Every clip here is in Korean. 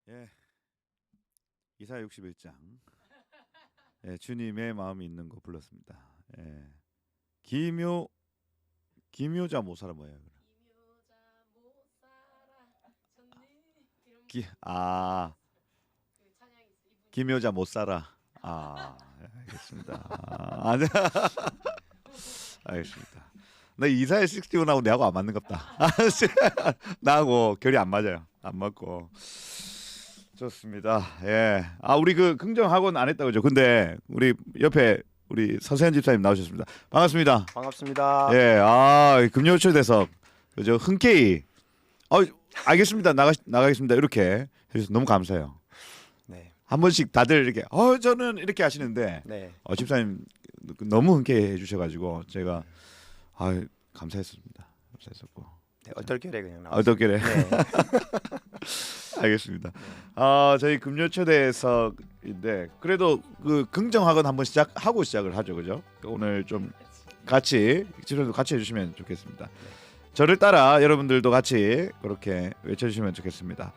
예, 이사 61장. 예, 주님의 마음이 있는 거 불렀습니다. 예, 기묘자 모사라 뭐예요? 기, 아, 기묘자 못 살아. 알겠습니다. 네. 알겠습니다. 나 이사의 61하고 내하고 안 맞는 갑다. 나하고 결이 안 맞아요. 안 맞고. 좋습니다. 예. 우리 그 긍정학원 안 했다 그죠? 근데 우리 옆에 우리 서세현 집사님 나오셨습니다. 반갑습니다. 반갑습니다. 예. 금요초대석 그죠? 흔쾌히 알겠습니다. 나가겠습니다. 이렇게 해주셔서 너무 감사해요. 네. 한 번씩 다들 이렇게 저는 이렇게 하시는데 네. 집사님 너무 흔쾌히 해주셔가지고 제가 감사했습니다. 감사했었고. 네, 얼떨결에 그냥 나왔어요. 얼떨결에. 네. 알겠습니다. 저희 금요초대석인데 그래도 그 긍정학원 한번 시작을 하죠, 그죠? 오늘 좀 같이 지금도 같이 해주시면 좋겠습니다. 저를 따라 여러분들도 같이 그렇게 외쳐주시면 좋겠습니다.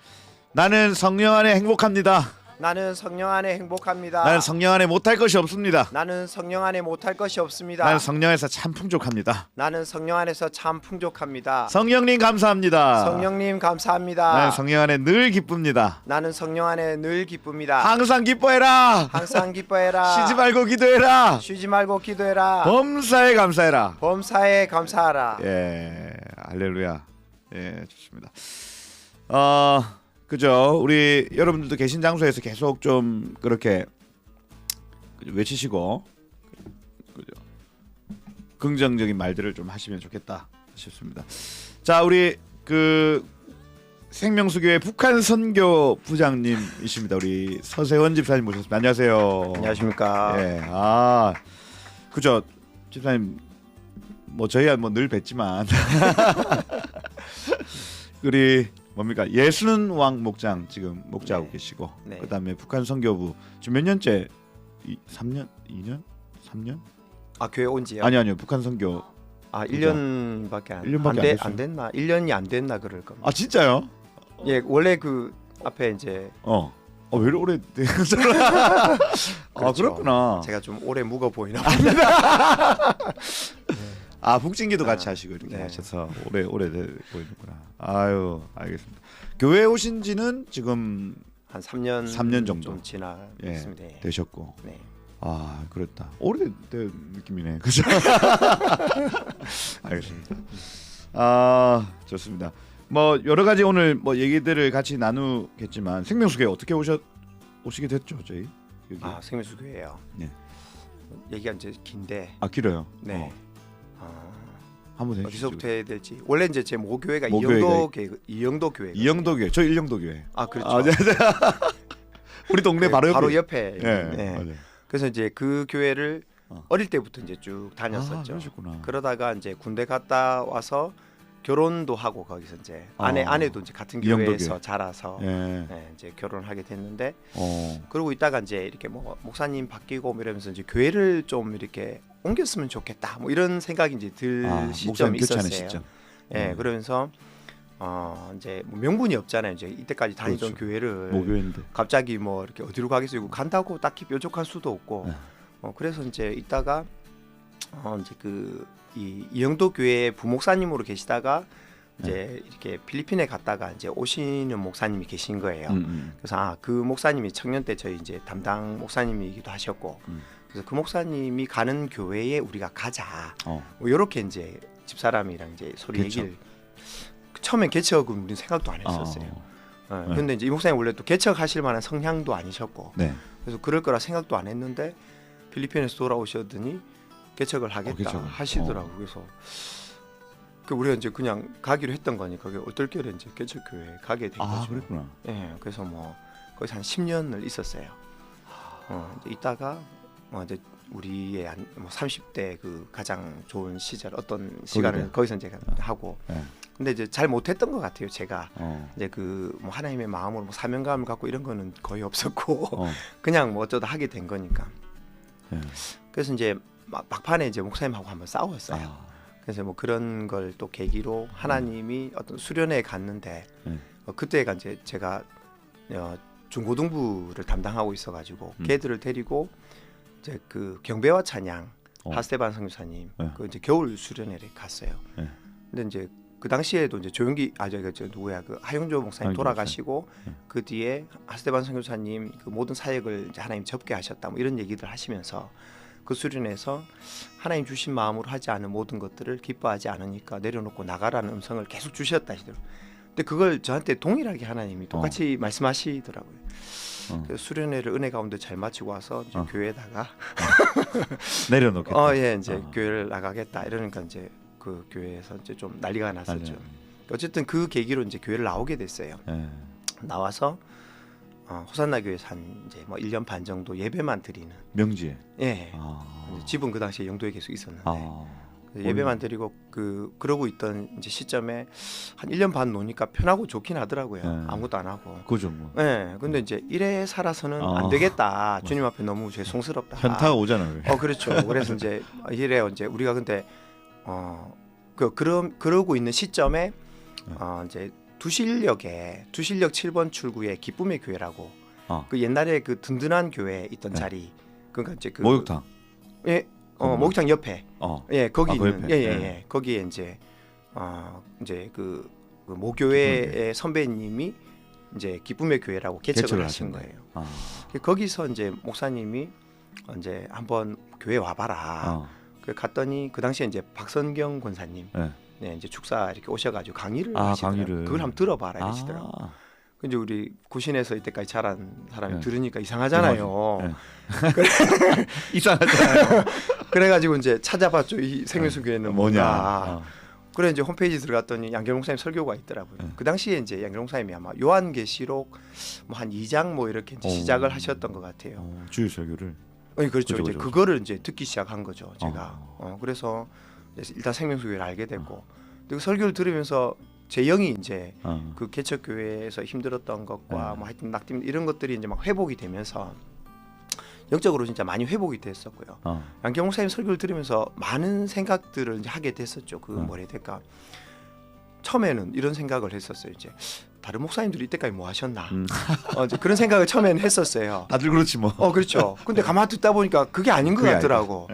나는 성령 안에 행복합니다. 나는 성령 안에 행복합니다. 나는 성령 안에 못할 것이 없습니다. 나는 성령 안에 못할 것이 없습니다. 나는 성령 안에서 참 풍족합니다. 나는 성령 안에서 참 풍족합니다. 성령님 감사합니다. 성령님 감사합니다. 나는 성령 안에 늘 기쁩니다. 나는 성령 안에 늘 기쁩니다. 항상 기뻐해라. 항상 기뻐해라. 쉬지 말고 기도해라. 쉬지 말고 기도해라. 범사에 감사해라. 범사에 감사하라. 예, 할렐루야. 예, 좋습니다. 그죠? 우리 여러분들도 계신 장소에서 계속 좀 그렇게 외치시고 그죠? 긍정적인 말들을 좀 하시면 좋겠다 싶습니다. 자, 우리 그 생명수교회 북한 선교 부장님이십니다. 우리 서세원 집사님 모셨습니다. 안녕하세요. 안녕하십니까? 예, 그죠? 집사님 뭐 저희야 뭐 늘 뵀지만 우리 뭡니까 예순왕 목장 지금 목자하고 네. 계시고 네. 그다음에 북한 선교부 지금 몇 년째 3년 2년 3년 교회 온 지요? 아니요 북한 선교 1년밖에 1년밖에 안 됐나? 1년이 안 됐나 그럴 겁니다. 진짜요? 예, 원래 그 앞에 이제 왜 이렇게 오래 그렇죠. 그렇구나. 제가 좀 오래 묵어 보이나 북진기도 같이 하시고 이렇게 네. 하셔서 오래 보이는구나. 알겠습니다. 교회 오신 지는 지금 한 3년 정도 좀 지났습니다. 예. 되셨고. 네. 그렇다. 오래된 느낌이네. 그죠? 알겠습니다. 좋습니다. 뭐 여러 가지 오늘 뭐 얘기들을 같이 나누겠지만 생명수교회 어떻게 오시게 됐죠, 저희? 여기. 생명수교회요. 네. 얘기가 이제 긴데. 길어요. 네. 한번 어디서부터 해야 될지. 원래 이제 제 모교회가 이영도 교회. 이영도 교회. 저 일영도 교회. 그렇죠. 네. 우리 동네 바로 옆에. 네. 맞아요. 그래서 이제 그 교회를 어릴 때부터 이제 쭉 다녔었죠. 그러셨구나. 그러다가 이제 군대 갔다 와서 결혼도 하고 거기서 이제 아내도 이제 같은 교회에서 교회. 자라서 네, 이제 결혼을 하게 됐는데 그리고 있다가 이제 이렇게 뭐 목사님 바뀌고 이러면서 이제 교회를 좀 이렇게 옮겼으면 좋겠다 뭐 이런 생각이 이제 들 시점이 있었어요. 시점. 예, 그러면서 이제 뭐 명분이 없잖아요. 이제 이때까지 다니던 그렇죠. 교회를 모교인데 갑자기 뭐 이렇게 어디로 가겠어요? 간다고 딱히 뾰족할 수도 없고. 그래서 이제 있다가 이제 이 이영도 교회 부목사님으로 계시다가 이제 이렇게 필리핀에 갔다가 이제 오시는 목사님이 계신 거예요. 그래서 그 목사님이 청년 때 저희 이제 담당 목사님이기도 하셨고, 그래서 그 목사님이 가는 교회에 우리가 가자. 뭐 이렇게 이제 집사람이랑 이제 서로 얘기를 처음엔 개척은 우리는 생각도 안 했었어요. 그런데 이제 이 목사님 원래 또 개척하실 만한 성향도 아니셨고, 그래서 그럴 거라 생각도 안 했는데 필리핀에서 돌아오셨더니 개척을 하겠다 하시더라고요. 그래서 우리가 이제 그냥 가기로 했던 거니까 얼떨결에 이제 개척교회 가게 된 거죠. 그랬구나. 예, 그래서 뭐 거기서 한 10년을 있었어요. 이제 있다가 이제 우리의 한 30대 그 가장 좋은 시절 어떤 시간을 거기서 이제 하고. 근데 이제 잘 못했던 것 같아요. 제가 이제 뭐 하나님의 마음으로 뭐 사명감을 갖고 이런 거는 거의 없었고 그냥 뭐 어쩌다 하게 된 거니까. 그래서 이제 막판에 이제 목사님하고 한번 싸웠어요. 그래서 뭐 그런 걸 또 계기로 하나님이 어떤 수련회에 갔는데 그때가 이제 제가 중고등부를 담당하고 있어가지고 걔들을 데리고 이제 그 경배와 찬양 하스테반 선교사님 그 이제 겨울 수련회를 갔어요. 근데 이제 그 당시에도 이제 조용기 저 누구야 그 하용조 목사님 돌아가시고 그 뒤에 하스테반 선교사님 그 모든 사역을 이제 하나님 접게 하셨다 뭐 이런 얘기들 하시면서 그 수련회에서 하나님 주신 마음으로 하지 않은 모든 것들을 기뻐하지 않으니까 내려놓고 나가라는 음성을 계속 주셨다 하시더라고요. 근데 그걸 저한테 동일하게 하나님이 똑같이 말씀하시더라고요. 그래서 수련회를 은혜 가운데 잘 마치고 와서 이제 교회에다가 내려놓겠다. 예, 이제 교회를 나가겠다 이러니까 이제 그 교회에서 이제 좀 난리가 났었죠. 어쨌든 그 계기로 이제 교회를 나오게 됐어요. 나와서 호산나 교회에서 한 이제 뭐 1년 반 정도 예배만 드리는 명지에. 예. 집은 그 당시에 영도에 계속 있었는데 예배만 드리고 그러고 있던 이제 시점에 한 1년 반 노니까 편하고 좋긴 하더라고요. 아무것도 안 하고. 그죠 뭐. 예. 근데 이제 이래 살아서는 안 되겠다. 주님 앞에 너무 죄송스럽다. 현타가 오잖아요. 그렇죠. 그래서 이제 이래 이제 우리가 근데 그러고 있는 시점에 이제 두실역 7번 출구에 기쁨의 교회라고 그 옛날에 그 든든한 교회 있던 자리 그러니까 이제 그 목욕탕. 예. 목욕탕 옆에. 예, 거기 있는 그 옆에. 예. 거기에 이제 그 모교회의 선배님이 이제 기쁨의 교회라고 개척을 하신 거예요. 거기서 이제 목사님이 이제 한번 교회 와봐라. 갔더니 그 당시에 이제 박선경 권사님, 네, 이제 축사 이렇게 오셔가지고 강의를 하시더라고요. 그걸 한번 들어봐라 이러시더라고. 근데 우리 구신에서 이때까지 자란 사람이 들으니까 이상하잖아요. 이상하잖아요. 그래가지고 이제 찾아봤죠. 이 생명수 교회는 뭐냐. 그래 이제 홈페이지 들어갔더니 양경 목사님 설교가 있더라고요. 그 당시에 이제 양경 목사님이 아마 요한계시록 뭐 한 2장 뭐 이렇게 이제 시작을 하셨던 것 같아요. 주일 설교를. 그렇죠. 이제 그거를 이제 듣기 시작한 거죠. 제가. 그래서 일단 생명수교를 알게 됐고, 그 설교를 들으면서 제 영이 이제 그 개척 교회에서 힘들었던 것과 뭐 하여튼 낙심 이런 것들이 이제 막 회복이 되면서 영적으로 진짜 많이 회복이 됐었고요. 양경 목사님 설교를 들으면서 많은 생각들을 이제 하게 됐었죠. 그 뭐라 해야 될까? 처음에는 이런 생각을 했었어요. 이제 다른 목사님들이 이때까지 뭐 하셨나? 이제 그런 생각을 처음에는 했었어요. 다들 그렇지 뭐. 그렇죠. 근데 가만 듣다 보니까 그게 아닌 것 같더라고.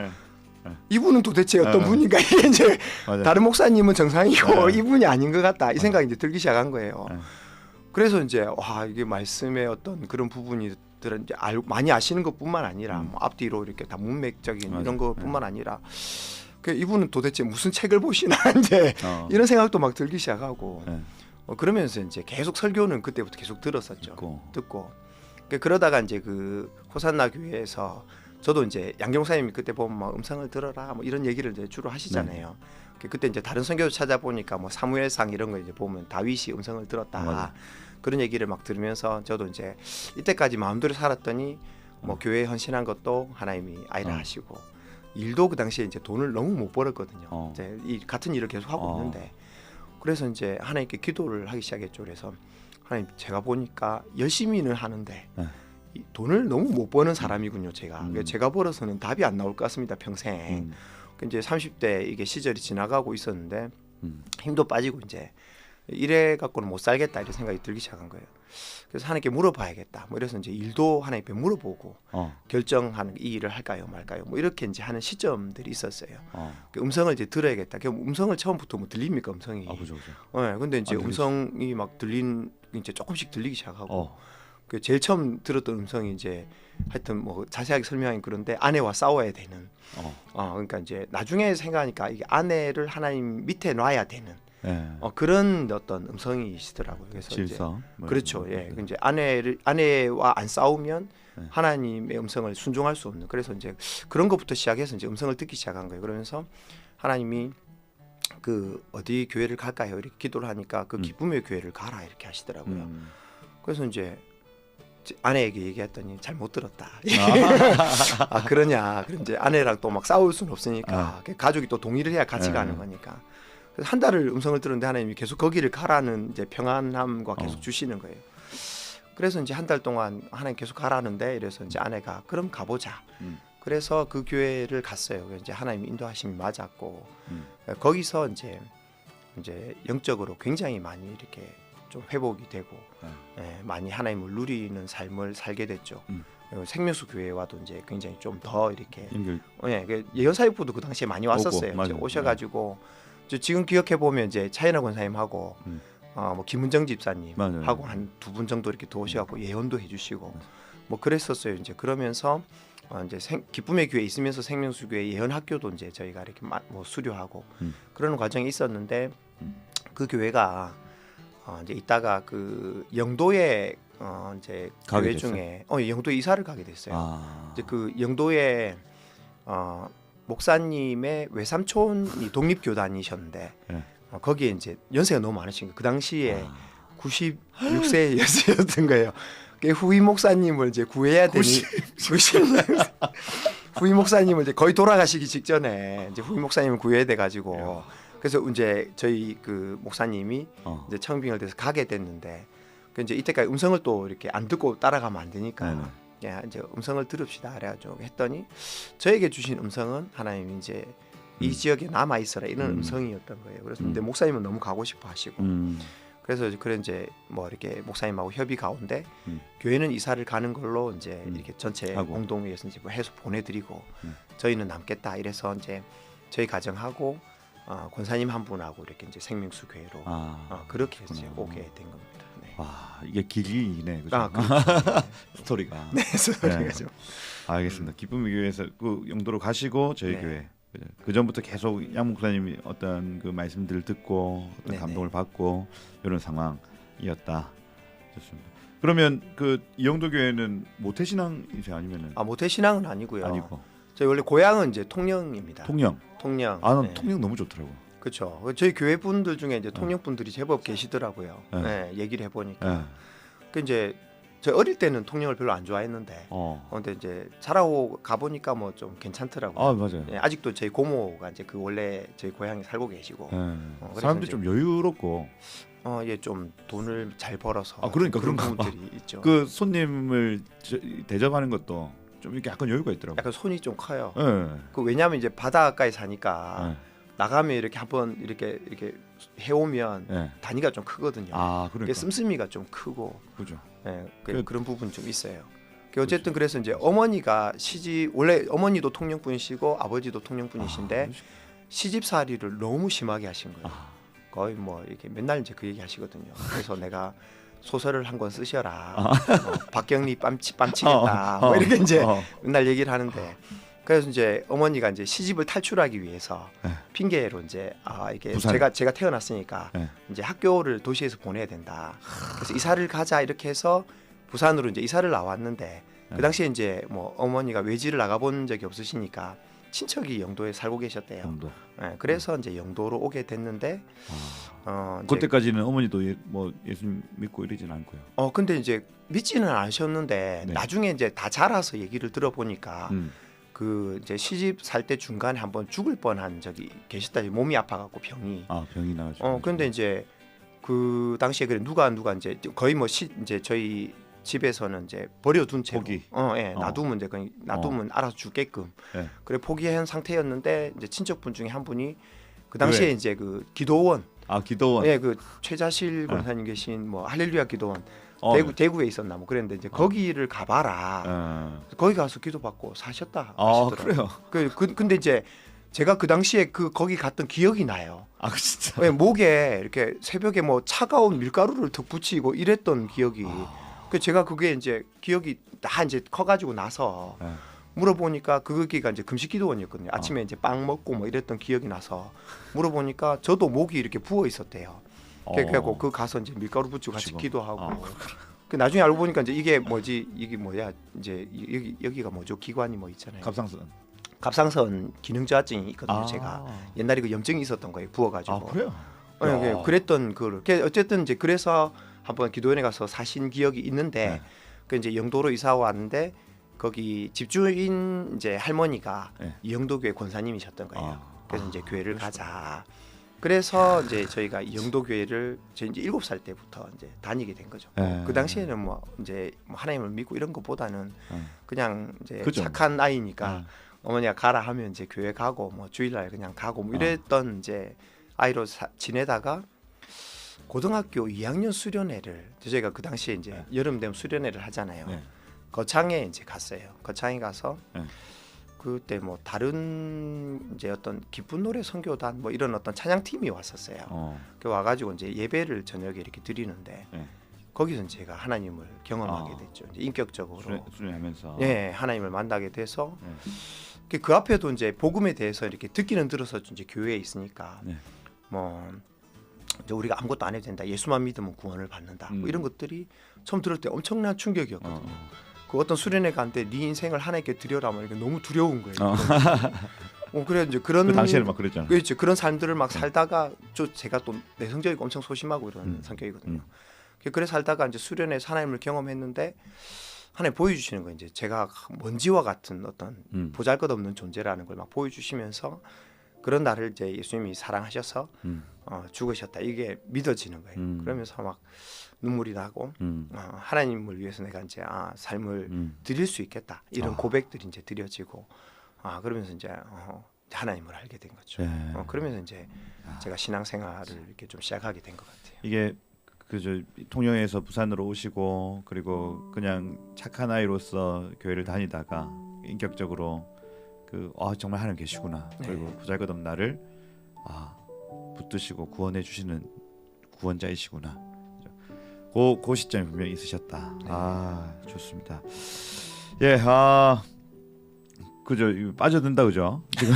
이분은 도대체 어떤 분인가? 이게 이제 맞아요. 다른 목사님은 정상이고 이분이 아닌 것 같다. 이 생각이 이제 들기 시작한 거예요. 그래서 이제 와 이게 말씀의 어떤 그런 부분들은 이제 많이 아시는 것뿐만 아니라 뭐 앞뒤로 이렇게 다 문맥적인 이런 것뿐만 아니라 이분은 도대체 무슨 책을 보시나 이제 이런 생각도 막 들기 시작하고 그러면서 이제 계속 설교는 그때부터 계속 들었었죠. 듣고 그러다가 이제 그 호산나 교회에서 저도 이제 양경 목사님이 그때 보면 뭐 음성을 들어라 뭐 이런 얘기를 이제 주로 하시잖아요. 그때 이제 다른 선교 찾아보니까 뭐 사무엘상 이런 거 이제 보면 다윗이 음성을 들었다 그런 얘기를 막 들으면서 저도 이제 이때까지 마음대로 살았더니 뭐 교회에 헌신한 것도 하나님이 아이라 하시고 일도 그 당시에 이제 돈을 너무 못 벌었거든요. 이제 이 같은 일을 계속 하고 있는데 그래서 이제 하나님께 기도를 하기 시작했죠. 그래서 하나님 제가 보니까 열심히는 하는데 이 돈을 너무 못 버는 사람이군요. 제가 벌어서는 답이 안 나올 것 같습니다. 평생. 이제 30대 이게 시절이 지나가고 있었는데 힘도 빠지고 이제 이래 갖고는 못 살겠다 이런 생각이 들기 시작한 거예요. 그래서 하나님께 물어봐야겠다. 뭐 이래서 이제 일도 하나님께 물어보고 결정하는 이 일을 할까요, 말까요. 뭐 이렇게 이제 하는 시점들이 있었어요. 그 음성을 이제 들어야겠다. 그 음성을 처음부터 뭐 들립니까, 음성이? 그죠. 네, 근데 이제 음성이 막 이제 조금씩 들리기 시작하고. 그 제일 처음 들었던 음성이 이제 하여튼 뭐 자세하게 설명하긴 그런데 아내와 싸워야 되는. 그러니까 이제 나중에 생각하니까 이게 아내를 하나님 밑에 놔야 되는. 그런 어떤 음성이시더라고요. 그래서 질서. 이제 그렇죠. 예. 이제 아내와 안 싸우면 하나님의 음성을 순종할 수 없는. 그래서 이제 그런 것부터 시작해서 이제 음성을 듣기 시작한 거예요. 그러면서 하나님이 그 어디 교회를 갈까요? 이렇게 기도를 하니까 그 기쁨의 교회를 가라 이렇게 하시더라고요. 그래서 이제 아내에게 얘기했더니 잘 못 들었다. 그러냐? 그럼 이제 아내랑 또 막 싸울 수는 없으니까 가족이 또 동의를 해야 같이 가는 거니까. 그래서 한 달을 음성을 들었는데 하나님이 계속 거기를 가라는 이제 평안함과 계속 주시는 거예요. 그래서 이제 한 달 동안 하나님 계속 가라는데 이래서 이제 아내가 그럼 가보자. 그래서 그 교회를 갔어요. 이제 하나님 인도하심이 맞았고 거기서 이제 영적으로 굉장히 많이 이렇게 좀 회복이 되고 많이 하나님을 누리는 삶을 살게 됐죠. 생명수 교회와도 이제 굉장히 좀 더 이렇게 예언사역부도 그 당시에 많이 왔었어요. 이제 오셔가지고 지금 기억해 보면 이제 차이나 권사님하고 뭐 김은정 집사님 하고 한 2분 정도 이렇게 더 오셔갖고 예언도 해주시고 뭐 그랬었어요. 이제 그러면서 이제 기쁨의 교회 있으면서 생명수 교회 예언 학교도 이제 저희가 이렇게 뭐 수료하고 그러는 과정이 있었는데 그 교회가 이제 있다가 그 영도에 이제 교회 됐어요? 중에 영도에 이사를 가게 됐어요. 이제 그 영도에 목사님의 외삼촌이 독립교단이셨는데 거기에 이제 연세가 너무 많으신 거예요. 그 당시에 96세 연세였던 거예요. 후임 목사님을 이제 구해야 되니 90년 후임 목사님을 이제 거의 돌아가시기 직전에 이제 후임 목사님을 구해야 돼 가지고 그래서 이제 저희 그 목사님이 이제 청빙을 돼서 가게 됐는데 그 이제 이때까지 음성을 또 이렇게 안 듣고 따라가면 안 되니까 이제 음성을 들읍시다 그래가지고 했더니 저에게 주신 음성은 하나님이 이제 이 지역에 남아 있어라 이런 음성이었던 거예요. 그래서 근데 목사님은 너무 가고 싶어 하시고 그래서 그런 이제 뭐 이렇게 목사님하고 협의 가운데 교회는 이사를 가는 걸로 이제 이렇게 전체 공동회에서 이제 해서 보내드리고 저희는 남겠다 이래서 이제 저희 가정하고 권사님 한 분하고 이렇게 이제 생명수 교회로 그렇게 해서 오게 된 겁니다. 네. 와 이게 길이네 그죠? 스토리가. 네 스토리가 좀. 알겠습니다. 기쁨의 교회에서 그 영도로 가시고 저희 교회. 그 전부터 계속 양 목사님이 어떤 그 말씀들을 듣고 어떤 감동을 받고 이런 상황이었다. 좋습니다. 그러면 그 이영도 교회는 모태신앙이세요 아니면은? 모태신앙은 아니고요. 아니고. 저희 원래 고향은 이제 통영입니다. 통영. 난 통영 너무 좋더라고. 그렇죠. 저희 교회 분들 중에 이제 통영 분들이 제법 계시더라고요. 얘기를 해보니까. 그 이제 저 어릴 때는 통영을 별로 안 좋아했는데, 근데 이제 자라고 가보니까 뭐 좀 괜찮더라고요. 맞아요. 아직도 저희 고모가 이제 그 원래 저희 고향에 살고 계시고, 사람들이 좀 여유롭고, 좀 돈을 잘 벌어서. 그러니까 그런 그런가 분들이 있죠. 그 손님을 대접하는 것도 좀 이렇게 약간 여유가 있더라고요. 약간 손이 좀 커요. 그 왜냐하면 이제 바닷가에 사니까. 나가면 이렇게 한번 이렇게 해오면 단위가 좀 크거든요. 그러니까. 씀씀이가 좀 크고, 그죠. 그런 부분 좀 있어요. 어쨌든 그래서 이제 어머니가 원래 어머니도 통영분이시고 아버지도 통영분이신데 시집살이를 너무 심하게 하신 거예요. 거의 뭐 이렇게 맨날 이제 그 얘기 하시거든요. 그래서 내가 소설을 한 권 쓰셔라. 박경리 빰치겠다. 뭐 이렇게 이제 맨날 얘기를 하는데. 그래서 이제 어머니가 이제 시집을 탈출하기 위해서 핑계로 이제 이게 부산. 제가 태어났으니까 이제 학교를 도시에서 보내야 된다. 그래서 이사를 가자 이렇게 해서 부산으로 이제 이사를 나왔는데 그 당시에 이제 뭐 어머니가 외지를 나가본 적이 없으시니까 친척이 영도에 살고 계셨대요. 그래서 이제 영도로 오게 됐는데 그때까지는 어머니도 뭐 예수님 믿고 이러진 않고요. 근데 이제 믿지는 않으셨는데 나중에 이제 다 자라서 얘기를 들어보니까. 그 이제 시집 살 때 중간에 한번 죽을 뻔한 적이 계셨다. 몸이 아파갖고 병이 나가지고. 근데 이제 그 당시에 그래 누가 이제 거의 뭐 이제 저희 집에서는 이제 버려둔 채로 놔두면 이제 놔두면 알아서 죽게끔 그래 포기한 상태였는데 이제 친척분 중에 한 분이 그 당시에 이제 그 기도원 그 최자실 권사님 계신 뭐 할렐루야 기도원 대구에 있었나 뭐 그랬는데 이제 거기를 가봐라. 거기 가서 기도받고 사셨다 하시더라고요. 그래요? 근데 이제 제가 그 당시에 거기 갔던 기억이 나요. 진짜? 목에 이렇게 새벽에 뭐 차가운 밀가루를 턱 붙이고 이랬던 기억이. 제가 그게 이제 기억이 다 이제 커가지고 나서 물어보니까 거기가 이제 금식기도원이었거든요. 아침에 이제 빵 먹고 뭐 이랬던 기억이 나서 물어보니까 저도 목이 이렇게 부어 있었대요. 그래갖고 그 가서 이제 밀가루 붙이고 같이 기도하고. 그 나중에 알고 보니까 이제 이게 뭐야 이제 여기가 뭐죠? 기관이 뭐 있잖아요. 갑상선 기능저하증이 있거든요. 제가 옛날에 그 염증이 있었던 거예요. 부어가지고. 그래요? 그랬던 거를. 어쨌든 이제 그래서 한번 기도원에 가서 사신 기억이 있는데 그 이제 영도로 이사 왔는데 거기 집주인 이제 할머니가 이영도교회 권사님이셨던 거예요. 그래서 이제 교회를 가자. 그래서 이제 저희가 영도교회를 이제 7살 때부터 이제 다니게 된 거죠. 그 당시에는 뭐 이제 하나님을 믿고 이런 것보다는 그냥 이제 착한 아이니까 어머니가 가라 하면 이제 교회 가고 뭐 주일날 그냥 가고 뭐 이랬던 이제 아이로 지내다가 고등학교 2학년 수련회를 저희가 그 당시에 이제 네. 여름 되면 수련회를 하잖아요. 네. 거창에 이제 갔어요. 거창에 가서 네. 그때 뭐 다른 이제 어떤 기쁜 노래 선교단 뭐 이런 어떤 찬양팀이 왔었어요. 그 와가지고 이제 예배를 저녁에 이렇게 드리는데 네. 거기서 제가 하나님을 경험하게 아. 됐죠. 이제 인격적으로 수련하면서. 예 하나님을 만나게 돼서 네. 그 앞에도 이제 복음에 대해서 이렇게 듣기는 들어서 이제 교회에 있으니까 네. 뭐 이제 우리가 아무것도 안 해도 된다. 예수만 믿으면 구원을 받는다. 뭐 이런 것들이 처음 들을 때 엄청난 충격이었거든요. 그 어떤 수련회 가는데 네 인생을 하나님께 드려라면 이게 너무 두려운 거예요. 그래 이제 그런 그 당시에는 막 그랬잖아요. 그렇죠. 그런 삶들을 막 살다가 제가 또 내성적이고 엄청 소심하고 이런 성격이거든요. 그래 살다가 이제 수련회에서 하나님을 경험했는데 하나님 보여주시는 거 이제 제가 먼지와 같은 어떤 보잘것없는 존재라는 걸 막 보여주시면서 그런 나를 이제 예수님이 사랑하셔서 죽으셨다 이게 믿어지는 거예요. 그러면서 막 눈물이 나고 하나님을 위해서 내가 이제 삶을 드릴 수 있겠다 이런 고백들이 이제 드려지고 그러면서 이제 하나님을 알게 된 거죠. 네. 그러면서 이제 제가 신앙생활을 이렇게 좀 시작하게 된 것 같아요. 이게 그저 통영에서 부산으로 오시고 그리고 그냥 착한 아이로서 교회를 다니다가 인격적으로 정말 하나님 계시구나. 그리고 보잘것없는 나를 붙드시고 구원해 주시는 구원자이시구나. 그 시점이 분명히 있으셨다. 네. 좋습니다. 예, 그죠. 빠져든다 그죠. 지금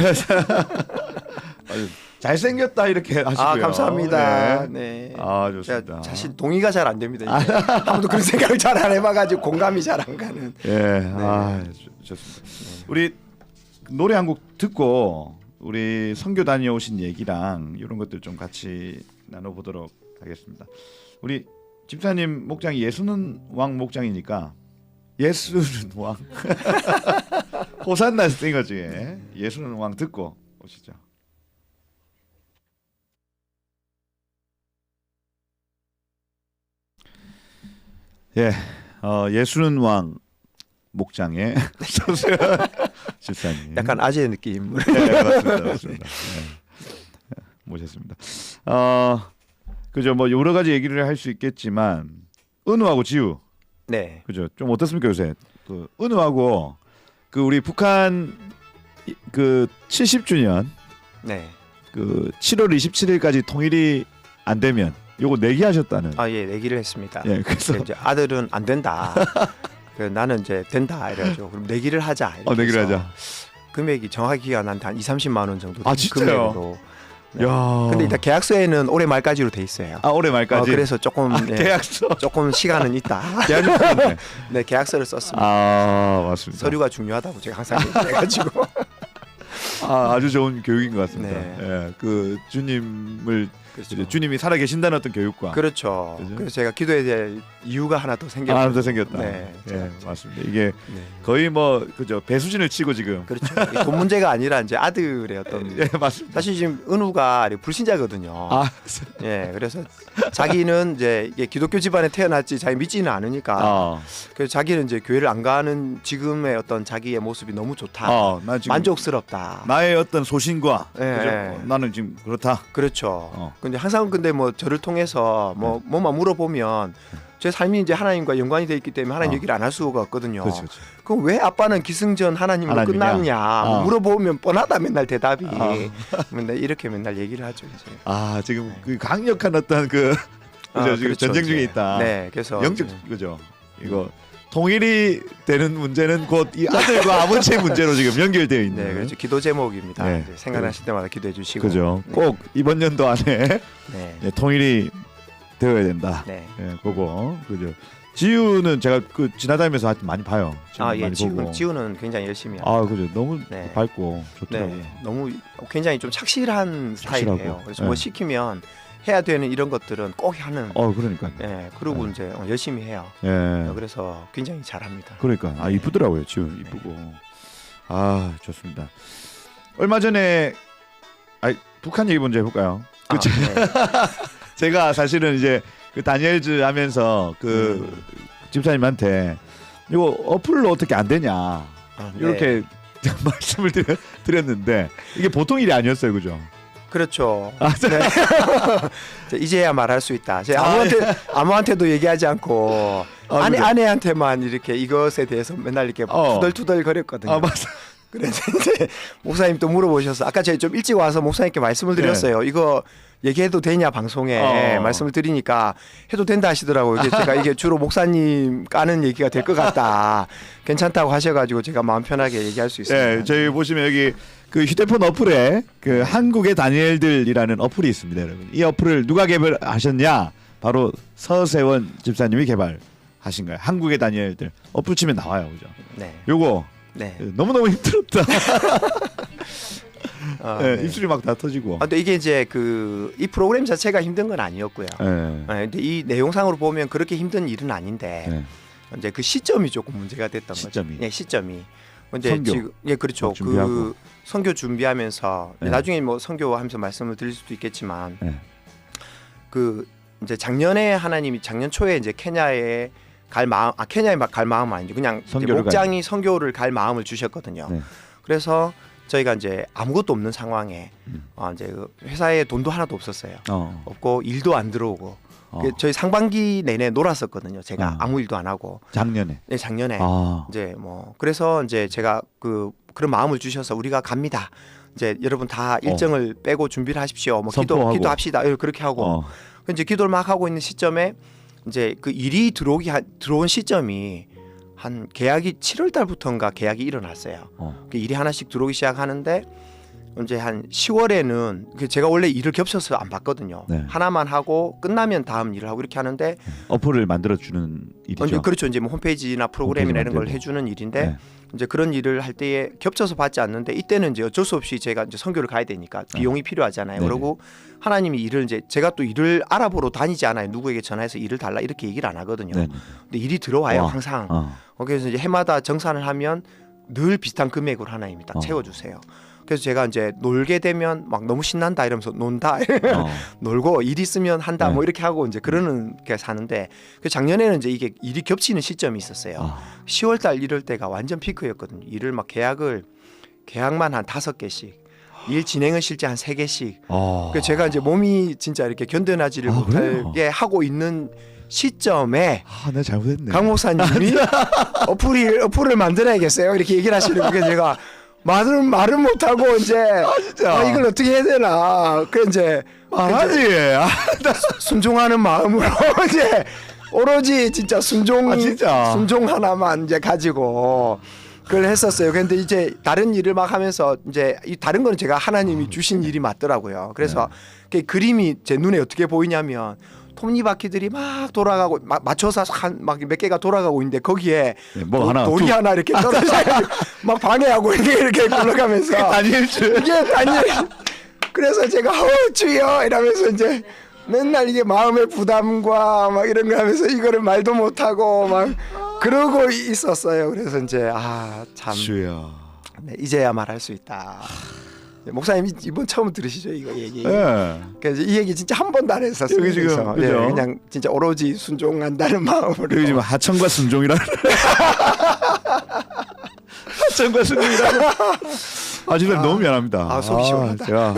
잘생겼다 이렇게 하시고요. 감사합니다. 네. 네. 좋습니다. 제가 사실 동의가 잘 안 됩니다. 아무도 그런 생각을 잘 안 해봐가지고 공감이 잘 안 가는. 예, 네. 좋습니다. 우리 노래 한 곡 듣고 우리 선교 다녀오신 얘기랑 이런 것들 좀 같이 나눠보도록 하겠습니다. 우리 집사님 목장이 예수는 왕 목장이니까 예수는 왕 호산나 싱어 중에 예수는 왕 듣고 오시죠. 예, 예수는 왕 목장의 집사님. 약간 아재 느낌. 네, 맞습니다. 네. 모셨습니다. 그죠. 뭐 여러 가지 얘기를 할 수 있겠지만 은우하고 지우. 네. 그죠. 좀 어떻습니까 요새? 은우하고 우리 북한 70주년 네. 7월 27일까지 통일이 안 되면 요거 내기하셨다는. 예, 내기를 했습니다. 예, 그래서 이제 아들은 안 된다. 나는 이제 된다 이래가지고 그럼 내기를 하자. 내기를 하자. 금액이 정확히 기가 난한 2-30만 원 정도. 진짜요? 금액으로. 네. 야. 근데 일단 계약서에는 올해 말까지로 돼 있어요. 올해 말까지. 그래서 조금 계약서. 조금 시간은 있다. 계약서. 네, 계약서를 썼습니다. 맞습니다. 서류가 중요하다고 제가 항상 얘기해가지고. 아주 좋은 교육인 것 같습니다. 네. 예, 주님을 그렇죠. 주님이 살아 계신다는 어떤 교육과. 그렇죠. 그죠? 그래서 제가 기도해야 될 이유가 하나 더 생겼어요. 하나 더 생겼다. 네, 예, 맞습니다. 이게 네. 거의 그죠 배수진을 치고 지금. 그렇죠. 돈 문제가 아니라 이제 아들의 어떤. 예, 맞습니다. 사실 지금 은우가 불신자거든요. 예, 그래서 자기는 이제 이게 기독교 집안에 태어났지 자기 믿지는 않으니까. 그래서 자기는 이제 교회를 안 가는 지금의 어떤 자기의 모습이 너무 좋다. 나 지금 만족스럽다. 나의 어떤 소신과 예, 그죠? 예. 나는 지금 그렇다. 그렇죠. 근데 항상 뭐 저를 통해서 뭐만 물어보면 제 삶이 이제 하나님과 연관이 돼 있기 때문에 하나님 얘기를 안 할 수가 없거든요. 그렇죠. 그럼 왜 아빠는 기승전 하나님으로 하나님이냐? 끝났냐? 물어보면 뻔하다 맨날 대답이. 맨날 이렇게 맨날 얘기를 하죠 이제. 지금 강력한 어떤 그죠? 지금 그렇죠, 전쟁 중에 이제. 있다. 네, 그래서 영적 그죠? 이거 통일이 되는 문제는 곧 이 아들과 아버지의 문제로 지금 연결되어 있는. 네, 그렇죠. 기도 제목입니다. 네. 이제 생각나실 때마다 기도해 주시고. 그죠? 네. 꼭 이번 연도 안에 네. 통일이 되어야 된다. 네. 그거 그죠? 지우는 제가 지나다니면서 많이 봐요. 예, 많이 보고. 지우는 굉장히 열심히 합니다. 그죠? 너무 네. 밝고 좋더라고요. 네, 너무 굉장히 좀 착실한 착실하고. 스타일이에요. 그래서 네. 뭐 시키면 해야 되는 이런 것들은 꼭 하는. 그러니까. 네, 그리고 네. 이제 열심히 해요. 예. 그래서 굉장히 잘합니다. 그러니까 이쁘더라고요. 지우 이쁘고. 좋습니다. 얼마 전에 북한 얘기 먼저 해볼까요? 그렇죠. 네. 제가 사실은 이제 다니엘즈 하면서 집사님한테 이거 어플로 어떻게 안 되냐 네. 이렇게 말씀을 드렸는데 이게 보통 일이 아니었어요, 그죠? 그렇죠. 아, 네. 이제야 말할 수 있다. 제가 아무한테도 얘기하지 않고 그래. 아내한테만 이렇게 이것에 대해서 맨날 이렇게 투덜투덜 거렸거든요. 아 맞아. 그래서 이제 목사님 또 물어보셔서 아까 제가 좀 일찍 와서 목사님께 말씀을 드렸어요. 이거 얘기해도 되냐 방송에 말씀을 드리니까 해도 된다 하시더라고요. 제가 이게 주로 목사님 까는 얘기가 될 것 같다. 괜찮다고 하셔가지고 제가 마음 편하게 얘기할 수 있습니다. 네, 저희 보시면 여기 그 휴대폰 어플에 그 한국의 다니엘들이라는 어플이 있습니다, 여러분. 이 어플을 누가 개발하셨냐? 바로 서세원 집사님이 개발하신 거예요. 한국의 다니엘들 어플 치면 나와요, 그죠? 네. 요거 네. 너무 힘들었다. 네, 네. 입술이 막 다 터지고. 근데 이게 이제 이 프로그램 자체가 힘든 건 아니었고요. 네. 근데 이 내용상으로 보면 그렇게 힘든 일은 아닌데 네. 이제 그 시점이 조금 문제가 됐던 시점이. 거죠. 네, 시점이. 이제 선교. 지금 그렇죠. 준비하고. 그 선교 준비하면서 네. 나중에 뭐 선교하면서 말씀을 드릴 수도 있겠지만 네. 그 이제 작년에 하나님이 작년 초에 이제 케냐에 갈 마음 케냐에 갈 마음은 아니죠. 그냥 이제 목장이 선교를 갈 마음을 주셨거든요. 네. 그래서 저희가 이제 아무것도 없는 상황에 이제 그 회사에 돈도 하나도 없었어요. 없고 일도 안 들어오고 저희 상반기 내내 놀았었거든요. 제가 아무 일도 안 하고 작년에. 네, 작년에 이제 뭐 그래서 이제 제가 그런 마음을 주셔서 우리가 갑니다. 이제 여러분 다 일정을 빼고 준비를 하십시오. 뭐 기도합시다. 그렇게 하고 이제 기도를 막 하고 있는 시점에 이제 그 일이 들어온 시점이 한 계약이 7월 달부터인가 계약이 일어났어요. 그 일이 하나씩 들어오기 시작하는데 이제 한 10월에는 제가 원래 일을 겹쳐서 안 받거든요. 네. 하나만 하고 끝나면 다음 일을 하고 이렇게 하는데 어플을 만들어 주는 일이죠. 그렇죠. 이제 뭐 홈페이지나 프로그램이나 이런 걸 해주는 일인데 네. 이제 그런 일을 할 때에 겹쳐서 받지 않는데 이때는 이제 어쩔 수 없이 제가 이제 선교를 가야 되니까 비용이 필요하잖아요. 네네. 그리고 하나님이 일을 이제 제가 또 일을 알아보러 다니지 않아요. 누구에게 전화해서 일을 달라 이렇게 얘기를 안 하거든요. 네네. 근데 일이 들어와요 항상. 그래서 이제 해마다 정산을 하면 늘 비슷한 금액으로 하나님이 딱 채워주세요. 그래서 제가 이제 놀게 되면 막 너무 신난다 이러면서 논다 놀고 일 있으면 한다 네. 뭐 이렇게 하고 이제 그러는 게 사는데 그 작년에는 이제 이게 일이 겹치는 시점이 있었어요. 10월달 이럴 때가 완전 피크였거든요. 일을 막 계약만 한 5개씩 일 진행은 실제 한 3개씩. 그래서 제가 이제 몸이 진짜 이렇게 견뎌나지를 못하게 하고 있는 시점에 내가 잘못했네. 강 목사님이 어플을 만들어야겠어요. 이렇게 얘기를 하시는 게 제가 말은 못하고 이제 이걸 어떻게 해야 되나. 그 이제 말하지. 순종하는 마음으로 이제 오로지 진짜 순종 하나만 이제 가지고 그걸 했었어요. 그런데 이제 다른 일을 막 하면서 이제 이 다른 거는 제가 하나님이 주신 일이 맞더라고요. 그래서 그 그림이 제 눈에 어떻게 보이냐면 톱니바퀴들이 막 돌아가고 맞춰서 막 몇 개가 돌아가고 있는데 거기에 돌이 하나 이렇게 떨어져 막 방해하고 이렇게 굴러가면서 이게 다니엘. 그래서 제가 주여 이러면서 이제 맨날 이게 마음의 부담과 막 이런 거 하면서 이거를 말도 못하고 막 그러고 있었어요. 그래서 이제 참 네, 이제야 말할 수 있다. 목사님 이번 처음 들으시죠 이거 얘기? 네. 그래서 이 얘기 진짜 한 번도 안 했었어요. 여기 지금 그냥 진짜 오로지 순종한다는 마음으로. 여기 지금 하천과 순종이라는. 하천과 순종이라는. 진짜 너무 미안합니다. 속이 시원하다. 제가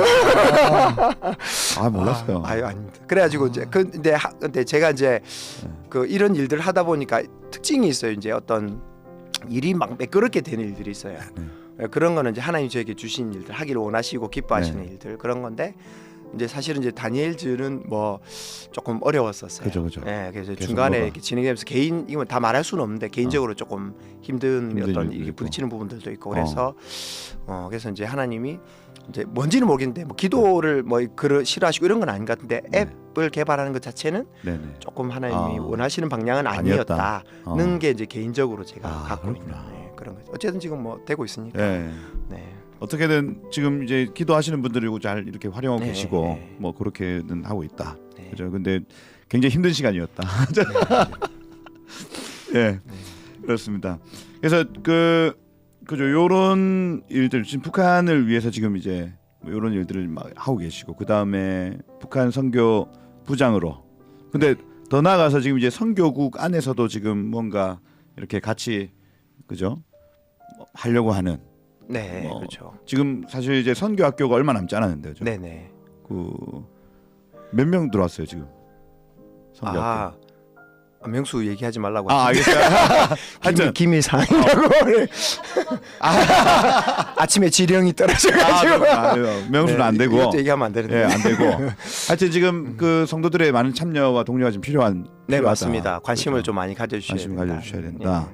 몰랐어요. 아닙니다. 그래가지고 이제 근데 제가 이제 이런 일들을 하다 보니까 특징이 있어요. 이제 어떤 일이 막 매끄럽게 되는 일들이 있어요. 그런 거는 이제 하나님 저에게 주신 일들 하기를 원하시고 기뻐하시는 일들 그런 건데 이제 사실은 이제 다니엘즈는 뭐 조금 어려웠었어요. 그죠. 그래서 중간에 이렇게 진행되면서 이건 다 말할 수는 없는데 개인적으로 조금 힘든 어떤 이렇게 부딪히는 부분들도 있고 그래서 그래서 이제 하나님이 이제 뭔지는 모르겠는데 뭐 기도를 뭐 싫어하시고 이런 건 아닌 것 같은데 앱을 개발하는 것 자체는 조금 하나님이 원하시는 방향은 아니었다는 게 이제 개인적으로 제가 갖고 있는 그런 거죠. 어쨌든 지금 뭐 되고 있으니까. 네. 어떻게든 지금 이제 기도하시는 분들이고 잘 이렇게 활용하고 계시고 뭐 그렇게는 하고 있다. 그죠? 근데 굉장히 힘든 시간이었다. 그렇습니다. 그래서 그죠 요런 일들 지금 북한을 위해서 지금 이제 요런 일들을 막 하고 계시고 그 다음에 북한 선교 부장으로. 근데 더 나아가서 지금 이제 선교국 안에서도 지금 뭔가 이렇게 같이 그죠 하려고 하는. 그렇죠. 지금 사실 이제 선교학교가 얼마 남지 않았는데, 그죠? 네네. 몇 명 들어왔어요 지금? 성교학교. 명수 얘기하지 말라고. 알겠어요. 하여튼 기밀 사항이라고. 아침에 지령이 떨어져가지고. 명수는 네, 안 되고. 이것도 얘기하면 안 되는데. 예, 안 되고. 하여튼 지금 그 성도들의 많은 참여와 동료가 좀 필요한. 네, 필요하다. 맞습니다. 관심을 그렇죠. 좀 많이 가져주셔야 관심 된다. 가져주셔야 된다.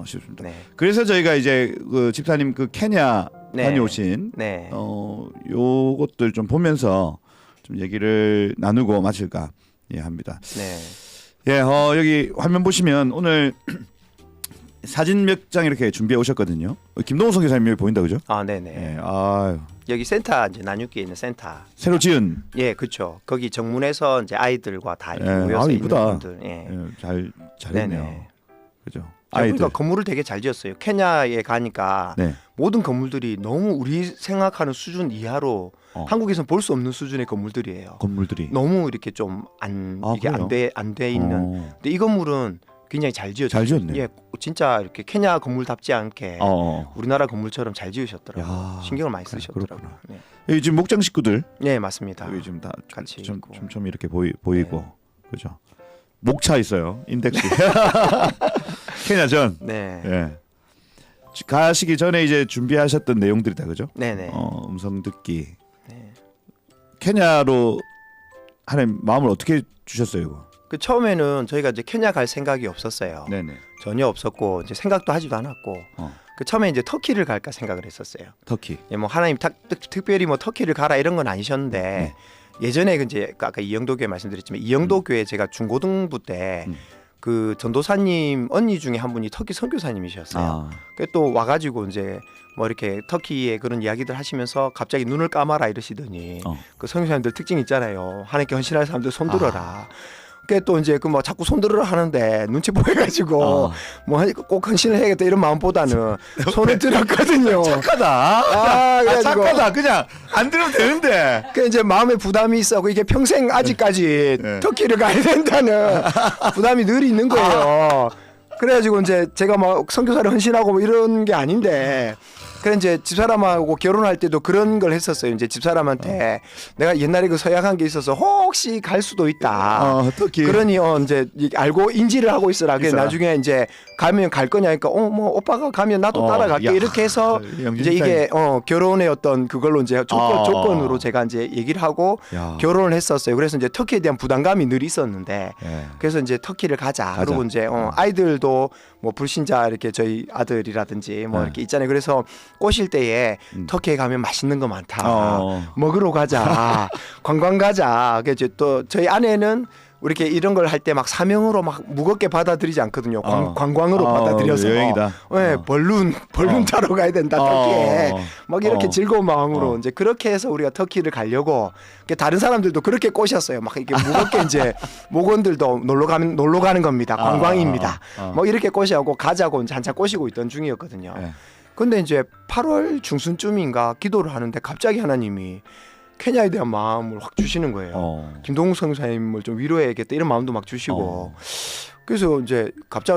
싶습니다. 네. 그래서 저희가 이제 그 집사님 그 케냐 네. 다녀오신 네. 요것들 좀 보면서 좀 얘기를 나누고 마칠까 합니다. 네. 예, 여기 화면 보시면 오늘 사진 몇 장 이렇게 준비해 오셨거든요. 김동호 선교사님이 보인다 그죠? 네네. 예, 아유, 여기 센터 이제 난육기에 있는 센터. 새로 지은. 예, 그렇죠. 거기 정문에서 이제 아이들과 다 이렇게 예, 모여서 있는 이쁘다. 분들. 예. 잘했네요. 네네. 그죠? 그러니까 건물을 되게 잘 지었어요. 케냐에 가니까 네. 모든 건물들이 너무 우리 생각하는 수준 이하로 한국에서는 볼 수 없는 수준의 건물들이에요. 건물들이 너무 이렇게 좀 안 이게 그래요? 안 돼 있는. 근데 이 건물은 굉장히 잘 지었죠. 잘 지었네. 예, 진짜 이렇게 케냐 건물답지 않게 어. 우리나라 건물처럼 잘 지으셨더라고요. 야, 신경을 많이 그래, 쓰셨더라고요. 그렇구나. 네. 여기 지금 목장 식구들 네, 맞습니다. 여기 지금 다 같이 좀 있고. 촘촘히 이렇게 보이고 그죠? 목차 있어요. 인덱스. 케냐전. 네. 예. 가시기 전에 이제 준비하셨던 내용들이다 그죠? 네네. 음성 듣기. 네. 케냐로 하나님 마음을 어떻게 주셨어요, 이거? 그 처음에는 저희가 이제 케냐 갈 생각이 없었어요. 네네. 전혀 없었고 이제 생각도 하지도 않았고. 그 처음에 이제 터키를 갈까 생각을 했었어요. 터키. 예, 뭐 하나님 특별히 뭐 터키를 가라 이런 건 아니셨는데 네. 예전에 그 이제 아까 이영도 교회 말씀드렸지만 이영도 교회 제가 중고등부 때 그 전도사님 언니 중에 한 분이 터키 선교사님이셨어요. 또 와가지고 이제 뭐 이렇게 터키의 그런 이야기들 하시면서 갑자기 눈을 감아라 이러시더니 그 선교사님들 특징 있잖아요. 하나님께 헌신할 사람들 손 들어라. 그게 또 이제 그 뭐 자꾸 손 들으라 하는데 눈치 보여가지고 뭐 꼭 헌신을 해야겠다 이런 마음보다는 손을 들었거든요. 착하다. 그래가지고 착하다. 그냥 안 들으면 되는데. 그 이제 마음에 부담이 있어고 이게 평생 아직까지 네. 터키를 가야 된다는 부담이 늘 있는 거예요. 그래가지고 이제 제가 막 선교사를 헌신하고 뭐 이런 게 아닌데. 그래 이제 집사람하고 결혼할 때도 그런 걸 했었어요. 이제 집사람한테 내가 옛날에 그 서약한 게 있어서 혹시 갈 수도 있다. 터키. 그러니 이제 알고 인지를 하고 있어라. 그래 나중에 이제 가면 갈 거냐니까 뭐 오빠가 가면 나도 따라갈게. 야, 이렇게 해서 이제 이게 결혼의 어떤 그걸로 이제 조건으로 제가 이제 얘기를 하고 결혼을 했었어요. 그래서 이제 터키에 대한 부담감이 늘 있었는데 그래서 이제 터키를 가자. 그리고 이제 아이들도 뭐 불신자 이렇게 저희 아들이라든지 뭐 이렇게 있잖아요. 그래서 꼬실 때에 터키에 가면 맛있는 거 많다. 먹으러 가자. 관광 가자. 그래서 또 저희 아내는 이렇게 이런 걸 할 때 막 사명으로 막 무겁게 받아들이지 않거든요. 관광으로 받아들여서. 여행이다. 네, 벌룬 타러 가야 된다. 터키에. 막 이렇게 즐거운 마음으로 이제 그렇게 해서 우리가 터키를 가려고 다른 사람들도 그렇게 꼬셨어요. 막 이렇게 무겁게 이제 목원들도 놀러 가는 겁니다. 관광입니다. 뭐 이렇게 꼬시고 가자고 이제 한참 꼬시고 있던 중이었거든요. 근데 이제 8월 중순쯤인가 기도를 하는데 갑자기 하나님이 케냐에 대한 마음을 확 주시는 거예요. 김동욱 선교사님을 좀 위로해야겠다 이런 마음도 막 주시고 그래서 이제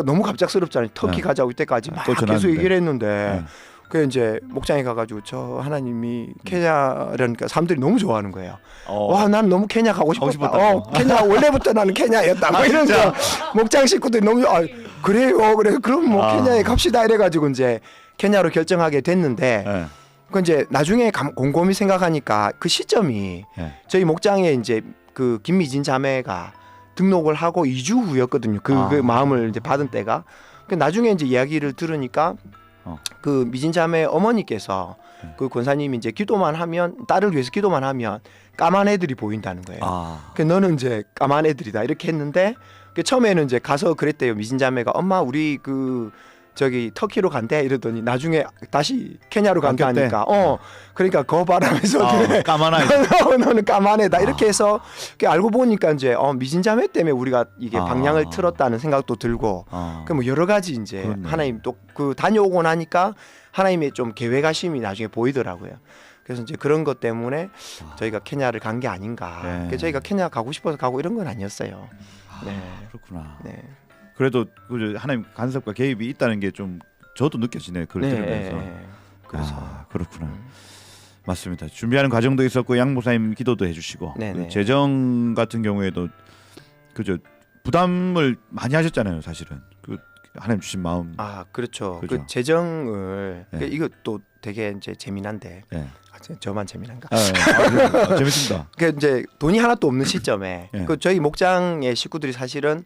너무 갑작스럽잖아요. 터키 가자고 이때까지 막 계속 얘기를 했는데 그 이제 목장에 가가지고 저 하나님이 케냐라니까 사람들이 너무 좋아하는 거예요. 와, 난 너무 케냐 가고 싶었다. 케냐 원래부터 나는 케냐였다. 뭐 이런 거 목장 식구들이 너무 그래요. 그래 그럼 뭐 케냐에 갑시다 이래가지고 이제 케냐로 결정하게 됐는데. 그 이제 나중에 곰곰이 생각하니까 그 시점이 저희 목장에 이제 그 김미진 자매가 등록을 하고 2주 후였거든요. 그 마음을 이제 받은 때가. 그 나중에 이제 이야기를 들으니까 그 미진 자매 어머니께서 그 권사님이 이제 기도만 하면 딸을 위해서 기도만 하면 까만 애들이 보인다는 거예요. 그 너는 이제 까만 애들이다 이렇게 했는데 그 처음에는 이제 가서 그랬대요. 미진 자매가 엄마 우리 저기 터키로 간대 이러더니 나중에 다시 케냐로 간다 하니까 그러니까 거 바람에서 까만 아이 너는 까만 애다 이렇게 해서 알고 보니까 이제 미진자매 때문에 우리가 이게 방향을 틀었다는 생각도 들고 그 뭐 여러 가지 이제 그렇네. 하나님 또 그 다녀오고 나니까 하나님의 좀 계획하심이 나중에 보이더라고요. 그래서 이제 그런 것 때문에 저희가 케냐를 간 게 아닌가. 그래서 저희가 케냐 가고 싶어서 가고 이런 건 아니었어요. 네. 그렇구나. 네. 그래도 하나님 간섭과 개입이 있다는 게 좀 저도 느껴지네. 그걸 들으면서. 그래서 그렇구나. 맞습니다. 준비하는 과정도 있었고 양목사님 기도도 해주시고 네네. 재정 같은 경우에도 그저 부담을 많이 하셨잖아요. 사실은 그 하나님 주신 마음. 아 그렇죠. 그죠. 그 재정을 네. 이것도 되게 이제 재미난데 네. 저만 재미난가? 재밌습니다. 그 이제 돈이 하나도 없는 시점에 네. 그 저희 목장의 식구들이 사실은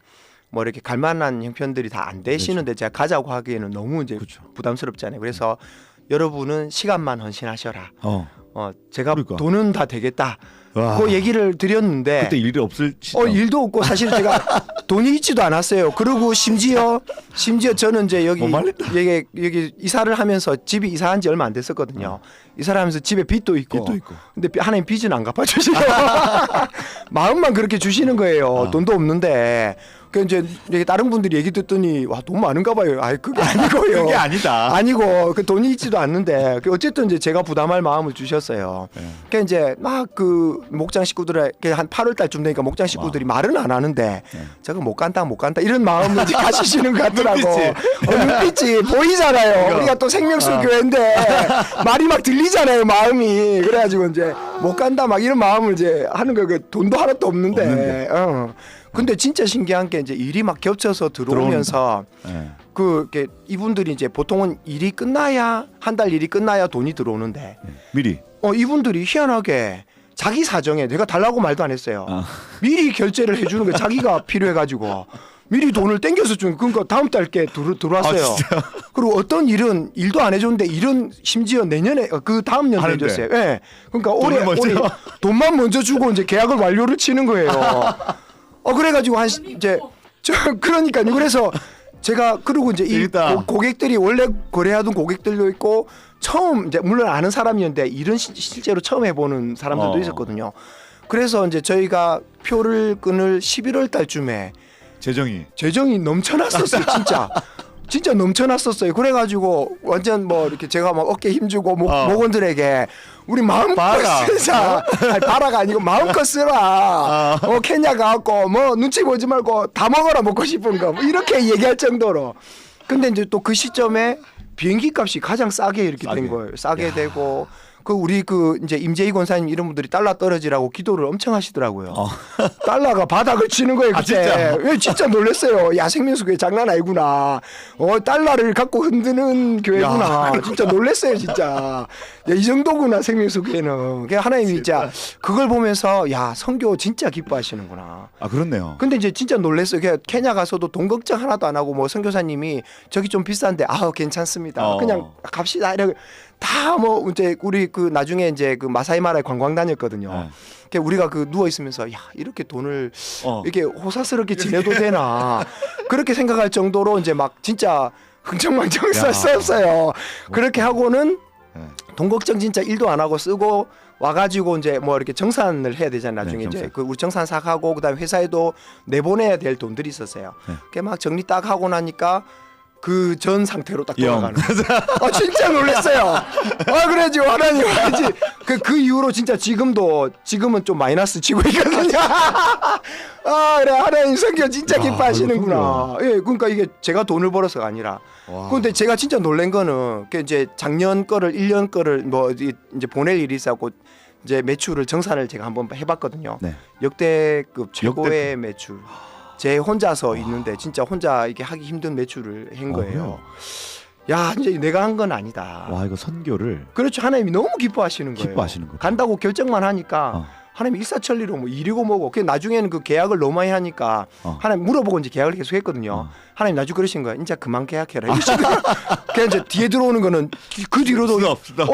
뭐 이렇게 갈만한 형편들이 다 안 되시는데 제가 가자고 하기에는 너무 이제 그렇죠. 부담스럽잖아요. 그래서 여러분은 시간만 헌신하셔라. 제가 그러니까. 돈은 다 되겠다. 와. 그 얘기를 드렸는데 그때 일이 없을 시점. 일도 없고 사실 제가 돈이 있지도 않았어요. 그리고 심지어 저는 이제 여기 이사를 하면서 집이 이사한 지 얼마 안 됐었거든요. 이사를 하면서 집에 빚도 있고. 근데 하나님 빚은 안 갚아주시고 마음만 그렇게 주시는 거예요. 돈도 없는데. 그 이제 다른 분들이 얘기 듣더니 와 돈 많은가 봐요. 아이 그게 아니고요. 그게 아니다. 아니고 그 돈이 있지도 않는데 어쨌든 이제 제가 부담할 마음을 주셨어요. 그 이제 막 그 목장 식구들에게 한 8월 달쯤 되니까 목장 식구들이 말은 안 하는데 저거 못 간다 이런 마음을 이제 가지시는 것 같더라고. 눈빛이 보이잖아요. 그러니까. 우리가 또 생명수 교회인데 말이 막 들리잖아요. 마음이. 그래가지고 이제 못 간다 막 이런 마음을 이제 하는 거. 그 돈도 하나도 없는데. 근데 진짜 신기한 게 이제 일이 막 겹쳐서 들어오면서 이렇게 이분들이 이제 보통은 일이 끝나야 한 달 일이 끝나야 돈이 들어오는데 미리 이분들이 희한하게 자기 사정에 내가 달라고 말도 안 했어요. 미리 결제를 해주는 거 자기가 필요해가지고 미리 돈을 땡겨서 준 그러니까 다음 달께 들어왔어요. 그리고 어떤 일은 일도 안 해줬는데 일은 심지어 내년에 그 다음 년도 해줬어요. 예. 그러니까 올해 돈만 먼저 주고 이제 계약을 완료를 치는 거예요. 그래가지고 이제 그러니까요. 그래서 제가 그리고 이제 이 고객들이 원래 거래하던 고객들도 있고 처음 이제 물론 아는 사람이었는데 일은 실제로 처음 해보는 사람들도 있었거든요. 그래서 이제 저희가 표를 끊을 11월 달쯤에 재정이 넘쳐났었어요. 진짜 넘쳐났었어요. 그래가지고 완전 뭐 이렇게 제가 막 어깨 힘주고 목원들에게 우리 마음껏 쓰자. 바라가 아니고 마음껏 쓰라. 케냐 가갖고 뭐 눈치 보지 말고 다 먹어라 먹고 싶은 거. 뭐 이렇게 얘기할 정도로. 근데 이제 또 그 시점에 비행기 값이 가장 싸게 이렇게 된 거예요. 싸게 되고. 그 우리 그 이제 임재희 권사님 이런 분들이 달러 떨어지라고 기도를 엄청 하시더라고요. 달러가 바닥을 치는 거예요 그때. 진짜 놀랐어요. 야 생명수 교회 장난 아니구나. 달러를 갖고 흔드는 교회구나. 진짜 놀랐어요 진짜. 야, 이 정도구나 생명수 교회는. 하나님이 진짜 그걸 보면서 야 선교 진짜 기뻐하시는구나. 그렇네요. 근데 이제 진짜 놀랐어요. 케냐 가서도 돈 걱정 하나도 안 하고 뭐 선교사님이 저기 좀 비싼데 괜찮습니다. 그냥 갑시다 이렇게. 다 뭐 이제 우리 그 나중에 이제 그 마사이마라에 관광 다녔거든요. 우리가 그 누워 있으면서 야 이렇게 돈을 이렇게 호사스럽게 지내도 되나 그렇게 생각할 정도로 이제 막 진짜 흥청망청 썼어요. 그렇게 하고는 돈 걱정 진짜 일도 안 하고 쓰고 와가지고 이제 뭐 이렇게 정산을 해야 되잖아요. 나중에 이제 그 우리 정산 싹 하고 그다음에 회사에도 내보내야 될 돈들이 있었어요. 그게 막 정리 딱 하고 나니까. 그 전 상태로 딱 돌아가는. 진짜 놀랐어요. 그래가지고 하나님 하지. 그 이후로 진짜 지금은 좀 마이너스 치고 있거든요. 그래 하나님 성교 진짜 기뻐하시는구나. 예, 그러니까 이게 제가 돈을 벌어서가 아니라. 근데 제가 진짜 놀란 거는 이제 작년 거를 1년 거를 뭐 이제 보낼 일이 있었고 이제 매출을 정산을 제가 한번 해봤거든요. 역대급 최고의 매출. 제 혼자서 있는데 진짜 혼자 이게 하기 힘든 매출을 한 거예요. 야, 이제 내가 한 건 아니다. 이거 선교를. 그렇죠. 하나님이 너무 기뻐하시는 거예요. 간다고 결정만 하니까 하나님 일사천리로 뭐 일이고 뭐고. 그 나중에는 그 계약을 너무 많이 하니까 하나님 물어보고 이제 계약을 계속 했거든요. 하나님 나중에 그러신 거예요. 이제 그만 계약해라. 그냥 이제 뒤에 들어오는 거는 그 뒤로도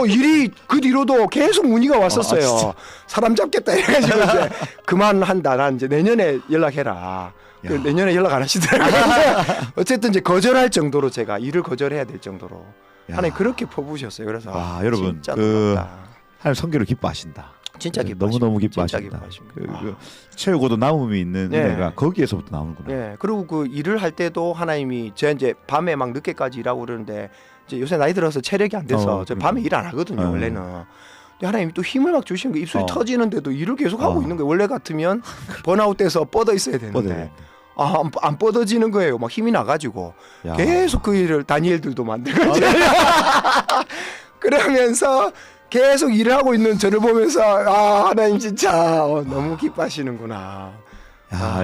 일이 그 뒤로도 계속 문의가 왔었어요. 사람 잡겠다 이래가지고 이제 그만한다. 난 이제 내년에 연락해라. 내년에 연락 안 하시더라고요. 어쨌든 이제 거절할 정도로 제가 일을 거절해야 될 정도로 하나님 그렇게 퍼부으셨어요. 그래서 여러분 진짜 놀랍다. 하나님 선교를 기뻐하신다. 진짜 기뻐하십니다. 너무너무 기뻐하신다. 채우고도 남음이 있는 은혜가 거기에서부터 나오는구나. 네. 그리고 그 일을 할 때도 하나님이 제가 이제 밤에 막 늦게까지 일하고 그러는데 이제 요새 나이 들어서 체력이 안 돼서 저 밤에 일 안 하거든요. 원래는. 근데 하나님이 또 힘을 막 주시는 거예요. 입술이 터지는데도 일을 계속 하고 있는 거예요. 원래 같으면 번아웃돼서 뻗어 있어야 되는데 안 뻗어지는 거예요. 막 힘이 나가지고 계속 그 일을 다니엘들도 만들고 그러면서 계속 일을 하고 있는 저를 보면서 아 하나님 진짜 너무 기뻐하시는구나.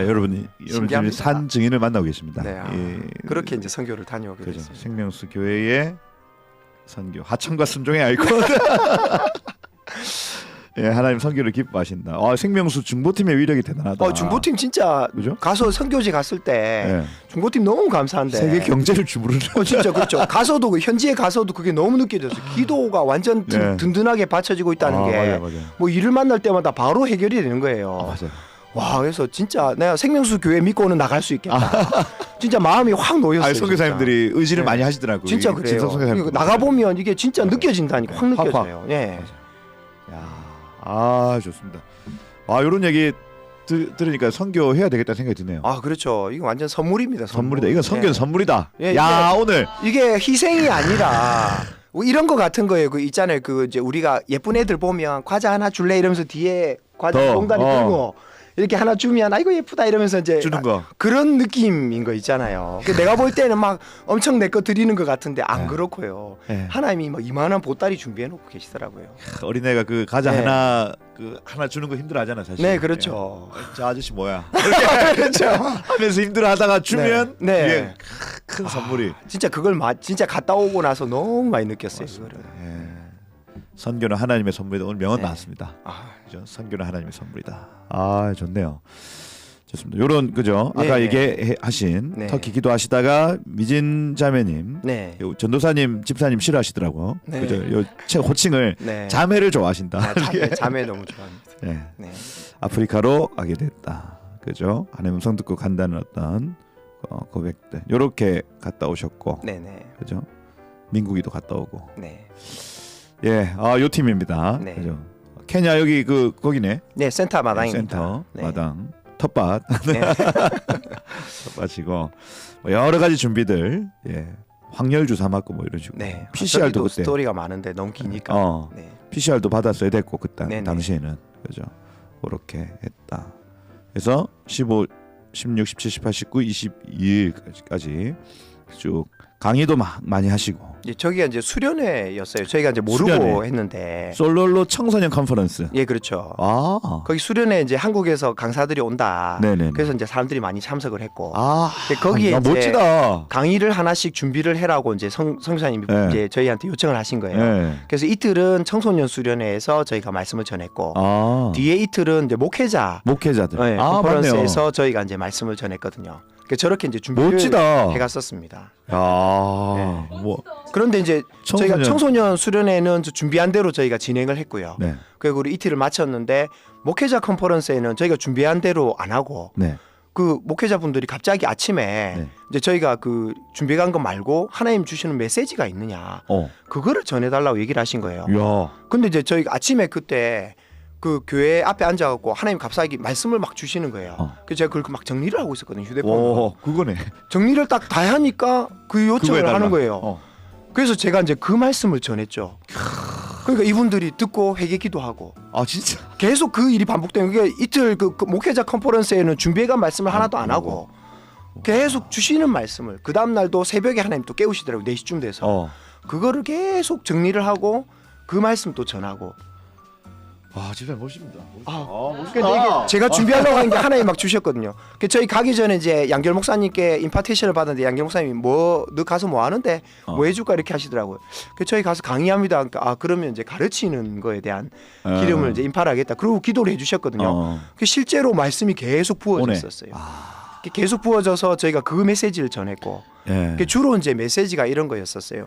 여러분 지금 산 증인을 만나고 계십니다. 네, 예. 그렇게 이제 선교를 다녀오게 그렇죠. 됐습니다. 생명수 교회의 선교 하천과 순종의 아이콘. 예, 하나님 선교를 기뻐하신다. 생명수 중보팀의 위력이 대단하다. 중보팀 진짜 그죠? 가서 선교지 갔을 때 예. 중보팀 너무 감사한데 세계 경제를 주무르는. 진짜 그렇죠. 가서도 현지에 가서도 그게 너무 느껴졌어요. 기도가 완전 네. 든든하게 받쳐지고 있다는 게 맞아. 뭐 일을 만날 때마다 바로 해결이 되는 거예요. 맞아요. 와 그래서 진짜 내가 생명수 교회 믿고는 나갈 수 있겠다. 진짜 마음이 확 놓였어요. 선교사님들이 의지를 네. 많이 하시더라고요. 진짜 그래요. 나가 보면 이게 진짜 느껴진다니까 확 느껴져요. 예. 좋습니다. 이런 얘기 들으니까 선교해야 되겠다 생각이 드네요. 그렇죠. 이거 완전 선물입니다. 선물이다. 이건 선교는 예. 선물이다. 예, 오늘 이게 희생이 아니라 이런 거 같은 거예요. 그 있잖아요. 그 이제 우리가 예쁜 애들 보면 과자 하나 줄래 이러면서 뒤에 과자 공간에 들고 이렇게 하나 주면 아이고 예쁘다 이러면서 이제 주는 거. 그런 느낌인 거 있잖아요. 내가 볼 때는 막 엄청 내 거 드리는 것 같은데 안 네. 그렇고요. 네. 하나님이 막 이만한 보따리 준비해 놓고 계시더라고요. 어린애가 그 과자 네. 하나 주는 거 힘들어하잖아 사실. 네, 그렇죠. 저 아저씨 뭐야? 그렇죠. 하면서 힘들어하다가 주면 네. 이게 큰 선물이. 진짜 그걸 진짜 갔다 오고 나서 너무 많이 느꼈어요. 그거를. 예. 선교는 하나님의 선물이다. 오늘 명언 네. 나왔습니다. 그죠? 선교는 하나님의 선물이다. 좋네요. 좋습니다. 요런 그죠? 아까 네. 얘기하신 네. 터키 기도하시다가 미진 자매님, 네. 전도사님, 집사님 싫어하시더라고요. 네. 그죠? 요 호칭을 네. 자매를 좋아하신다. 자매 너무 좋아합니다. 네. 네. 아프리카로 가게 됐다. 그죠? 하나님 음성 듣고 간다는 어떤 고백들. 요렇게 갔다 오셨고, 네네. 그죠? 민국이도 갔다 오고. 네. 요 팀입니다. 네. 그죠? 케냐 여기 거기네. 네, 센터 마당입니다. 센터 네. 마당 텃밭 네. 텃밭이고 여러 가지 준비들. 황열 주사 맞고 뭐 이런 식으로. 네. PCR도 그때 스토리가 많은데 너무 기니까. 네. PCR도 받았어야 됐고 그때 네네. 당시에는 그죠. 그렇게 했다. 그래서 15, 16, 17, 18, 19, 22일까지 쭉 강의도 많이 하시고. 저기가 이제 수련회였어요. 저희가 이제 모르고 수련회. 했는데. 솔로로 청소년 컨퍼런스. 예, 그렇죠. 아. 거기 수련회 이제 한국에서 강사들이 온다. 네네. 그래서 이제 사람들이 많이 참석을 했고. 아. 거기에 야, 이제 멋지다. 강의를 하나씩 준비를 해라고 이제 선교사님이 네. 이제 저희한테 요청을 하신 거예요. 네. 그래서 이틀은 청소년 수련회에서 저희가 말씀을 전했고 아. 뒤에 이틀은 이제 목회자 목회자들. 네, 맞네요. 컨퍼런스에서 저희가 이제 말씀을 전했거든요. 그러니까 저렇게 이제 준비를 멋지다. 해갔었습니다. 야, 뭐 그런데 이제 청소년. 저희가 청소년 수련회는 준비한 대로 저희가 진행을 했고요. 네. 그리고 우리 이틀을 마쳤는데 목회자 컨퍼런스에는 저희가 준비한 대로 안 하고 네. 그 목회자분들이 갑자기 아침에 네. 이제 저희가 그 준비한 거 말고 하나님 주시는 메시지가 있느냐 그거를 전해달라고 얘기를 하신 거예요. 야. 근데 이제 저희가 아침에 그때 그 교회 앞에 앉아갖고 하나님 갑자기 말씀을 막 주시는 거예요. 그래서 제가 그걸 막 정리를 하고 있었거든요. 휴대폰으로. 그거네. 정리를 딱 다 하니까 그 요청을 그거 하는 해달라. 거예요. 그래서 제가 이제 그 말씀을 전했죠. 그러니까 이분들이 듣고 회개기도 하고 진짜. 계속 그 일이 반복되는 게 이틀 그 목회자 컨퍼런스에는 준비해간 말씀을 하나도 안 하고 계속 주시는 말씀을 그 다음 날도 새벽에 하나님 또 깨우시더라고요. 4시쯤 돼서 그거를 계속 정리를 하고 그 말씀 또 전하고. 진짜 멋집니다. 근데 이게 제가 준비하려고 하는 게 하나님 막 주셨거든요. 저희 가기 전에 이제 양결 목사님께 임파테이션을 받았는데 양결 목사님이 너 가서 뭐 하는데 뭐 해줄까 이렇게 하시더라고요. 저희 가서 강의합니다. 그러니까 그러면 이제 가르치는 거에 대한 기름을 이제 임파를 하겠다. 그리고 기도를 해주셨거든요. 실제로 말씀이 계속 부어졌었어요. 계속 부어져서 저희가 그 메시지를 전했고 주로 이제 메시지가 이런 거였었어요.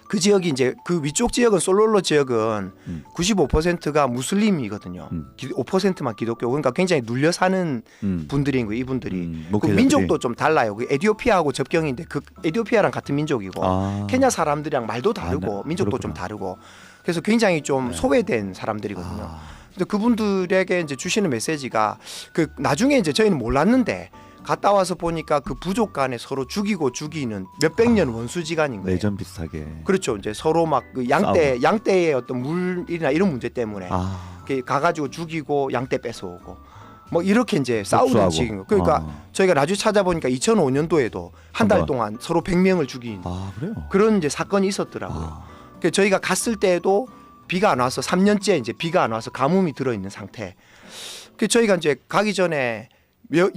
그 지역이 이제 그 위쪽 지역은 솔롤로 지역은 95%가 무슬림이거든요. 5%만 기독교. 그러니까 굉장히 눌려 사는 분들인 거예요. 이분들이. 그 민족도 좀 달라요. 그 에티오피아하고 접경인데 그 에티오피아랑 같은 민족이고 케냐 사람들이랑 말도 다르고 민족도 그렇구나. 좀 다르고. 그래서 굉장히 좀 소외된 사람들이거든요. 근데 그분들에게 이제 주시는 메시지가 그 나중에 이제 저희는 몰랐는데 갔다 와서 보니까 그 부족 간에 서로 죽이고 죽이는 몇백 년 원수지간인 거예요. 내전 비슷하게. 그렇죠. 이제 서로 막 그 양떼의 어떤 물이나 이런 문제 때문에 가가지고 죽이고 양떼 뺏어오고 뭐 이렇게 이제 싸우는 지인 거. 그러니까 저희가 나중에 찾아보니까 2005년도에도 한 달 동안 서로 100명을 죽인 그래요? 그런 이제 사건이 있었더라고요. 그러니까 저희가 갔을 때에도 비가 안 와서 3년째 이제 비가 안 와서 가뭄이 들어 있는 상태. 그 저희가 이제 가기 전에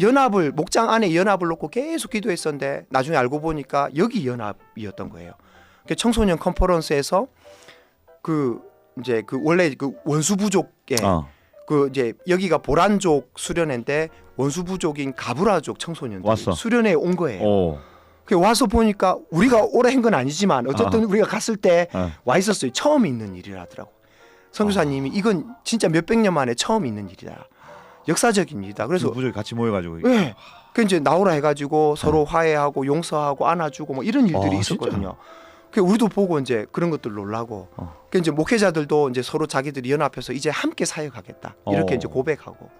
연합을 목장 안에 연합을 놓고 계속 기도했었는데 나중에 알고 보니까 여기 연합이었던 거예요. 그 청소년 컨퍼런스에서 그 이제 그 원래 그 원수 부족에 그 이제 여기가 보란족 수련회인데 원수 부족인 가브라족 청소년들이 왔어. 수련회에 온 거예요. 오. 그 와서 보니까 우리가 오래 한 건 아니지만 어쨌든 우리가 갔을 때 와 있었어요. 처음 있는 일이라더라고. 선교사님이 이건 진짜 몇백 년 만에 처음 있는 일이다. 역사적인 일이다. 그래서 부족이 같이 모여가지고. 네. 그 이제 나오라 해가지고 서로 화해하고 용서하고 안아주고 뭐 이런 일들이 있었거든요. 그 우리도 보고 이제 그런 것들 놀라고. 그 이제 목회자들도 이제 서로 자기들이 연합해서 이제 함께 사역하겠다 이렇게 이제 고백하고.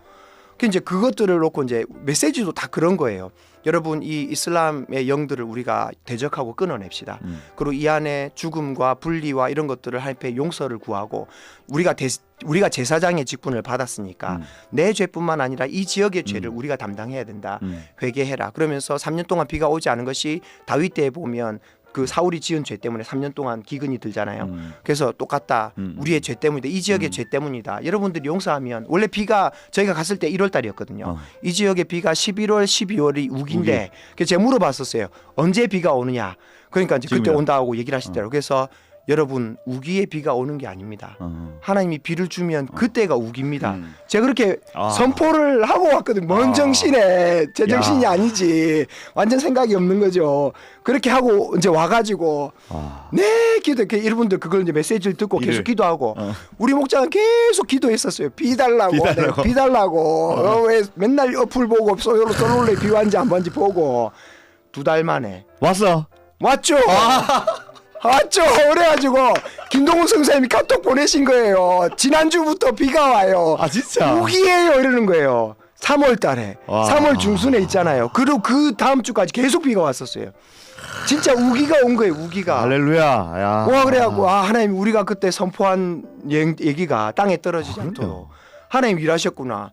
그 이제 그것들을 놓고 이제 메시지도 다 그런 거예요. 여러분 이 이슬람의 영들을 우리가 대적하고 끊어냅시다. 그리고 이 안에 죽음과 분리와 이런 것들을 할때 용서를 구하고 우리가 제사장의 직분을 받았으니까 내 죄뿐만 아니라 이 지역의 죄를 우리가 담당해야 된다. 회개해라. 그러면서 3년 동안 비가 오지 않은 것이 다윗 때에 보면 그 사울이 지은 죄 때문에 3년 동안 기근이 들잖아요. 그래서 똑같다. 우리의 죄 때문이다. 이 지역의 죄 때문이다. 여러분들이 용서하면 원래 비가 저희가 갔을 때 1월 달이었거든요. 이 지역의 비가 11월, 12월이 우기인데 그래서 제가 물어봤었어요. 언제 비가 오느냐. 그러니까 이제 그때 온다고 얘기를 하시더라고요. 그래서 여러분 우기에 비가 오는 게 아닙니다. 하나님이 비를 주면 그때가 우기입니다. 제가 그렇게 선포를 하고 왔거든요. 뭔 정신에 제 정신이 아니지. 완전 생각이 없는 거죠. 그렇게 하고 이제 와가지고 네 기도 여러분들 그걸 이제 메시지를 듣고 계속 기도하고 우리 목장은 계속 기도했었어요. 비 달라고 비 달라고 왜 맨날 어플 보고 솔로레 비 왔는지 안 왔는지 보고 2달 만에 왔어. 왔죠. 왔죠. 그래가지고 김동훈 선생님이 카톡 보내신 거예요. 지난주부터 비가 와요. 아 진짜. 우기예요 이러는 거예요. 3월 달에 3월 중순에 있잖아요. 그리고 그 다음 주까지 계속 비가 왔었어요. 진짜 우기가 온 거예요. 우기가. 할렐루야. 야. 와 그래갖고 하나님 우리가 그때 선포한 얘기가 땅에 떨어지지 않도록 하나님 일하셨구나.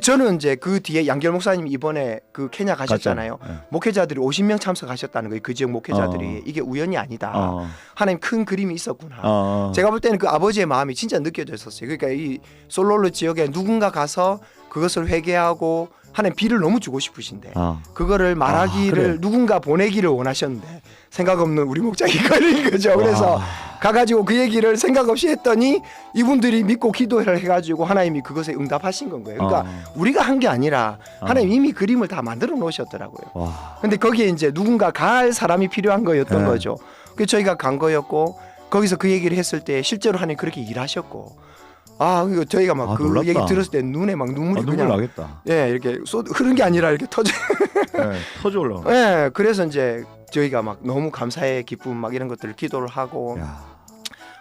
저는 이제 그 뒤에 양결 목사님이 이번에 그 케냐 가셨잖아요. 목회자들이 50명 참석하셨다는 거예요. 그 지역 목회자들이. 이게 우연이 아니다. 하나님 큰 그림이 있었구나. 제가 볼 때는 그 아버지의 마음이 진짜 느껴졌었어요. 그러니까 이 솔로르 지역에 누군가 가서 그것을 회개하고 하나님 비를 너무 주고 싶으신데 그거를 말하기를 그래. 누군가 보내기를 원하셨는데 생각 없는 우리 목장이 걸린 거죠. 그래서 가가지고 그 얘기를 생각 없이 했더니 이분들이 믿고 기도를 해가지고 하나님이 그것에 응답하신 건 거예요. 그러니까 우리가 한 게 아니라 하나님 이미 그림을 다 만들어 놓으셨더라고요. 근데 거기에 이제 누군가 갈 사람이 필요한 거였던 거죠. 그래서 저희가 간 거였고 거기서 그 얘기를 했을 때 실제로 하나님 그렇게 일하셨고 이거 저희가 막 그 얘기 들었을 때 눈에 막 눈물이 눈물 그냥 나겠다. 예, 이렇게 흐른 게 아니라 이렇게 터져. 터져 올라. 예, 그래서 이제 저희가 막 너무 감사의 기쁨 막 이런 것들을 기도를 하고.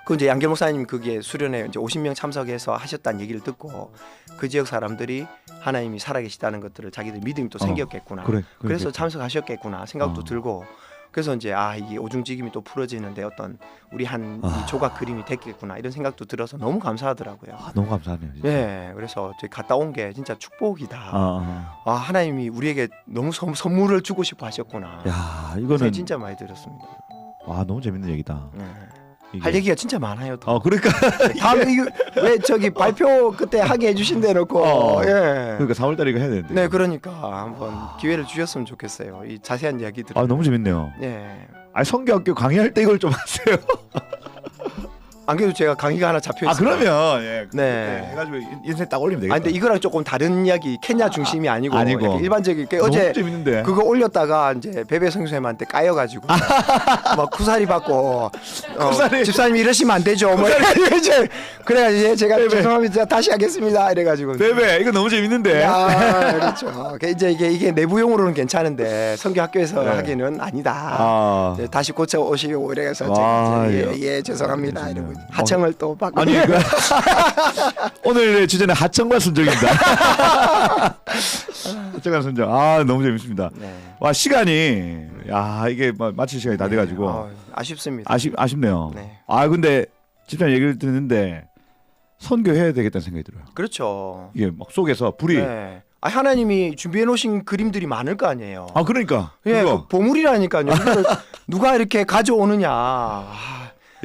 그 이제 양결 목사님 그게 수련회 이제 50명 참석해서 하셨다는 얘기를 듣고 그 지역 사람들이 하나님이 살아계시다는 것들을 자기들 믿음이 또 생겼겠구나. 그래서 참석하셨겠구나 생각도 들고. 그래서 이제 이게 오중지김이 또 풀어지는데 어떤 우리 한 이 조각 그림이 됐겠구나 이런 생각도 들어서 너무 감사하더라고요. 너무 감사하네요. 진짜. 네, 그래서 저희 갔다 온 게 진짜 축복이다. 하나님이 우리에게 너무 선물을 주고 싶어 하셨구나. 야, 이거는 진짜 많이 들었습니다. 너무 재밌는 얘기다. 할 얘기가 진짜 많아요. 그러니까 다음 이거 왜 저기 발표 그때 하게 해주신 데 놓고 그러니까 4월달에 이거 해야 되는데. 네, 그러니까 한번 기회를 주셨으면 좋겠어요. 이 자세한 이야기들. 너무 재밌네요. 네. 성경학교 강의할 때 이걸 좀 하세요. 안 그래도 제가 강의가 하나 잡혀 있어요. 그러면 네. 해가지고 인생 딱 올리면 되겠다. 근데 이거랑 조금 다른 이야기, 케냐 중심이 아니고 일반적인 어제 재밌는데. 그거 올렸다가 이제 베베 성수님한테 까여가지고 막 구사리 받고 집사님 이러시면 안 되죠. 뭐 이제 그래가지고 제가 죄송합니다. 다시 하겠습니다. 이래가지고 베베 이거 너무 재밌는데. 그렇죠. 이제 이게 내부용으로는 괜찮은데 성교학교에서 하기는 아니다. 다시 고쳐 오시고 이래서 예 죄송합니다. 이러고. 하청을 또 받고. 오늘의 주제는 하청과 순정입니다. 하청과 순정. 너무 재밌습니다. 와 시간이 이게 마칠 시간이 다 돼가지고 아쉽습니다. 아쉽네요. 네. 근데 집사님 얘기를 듣는데 선교해야 되겠다는 생각이 들어요. 그렇죠. 이게 막 속에서 불이. 네. 하나님이 준비해 놓으신 그림들이 많을 거 아니에요. 그러니까. 그 보물이라니까요. 누가 이렇게 가져오느냐.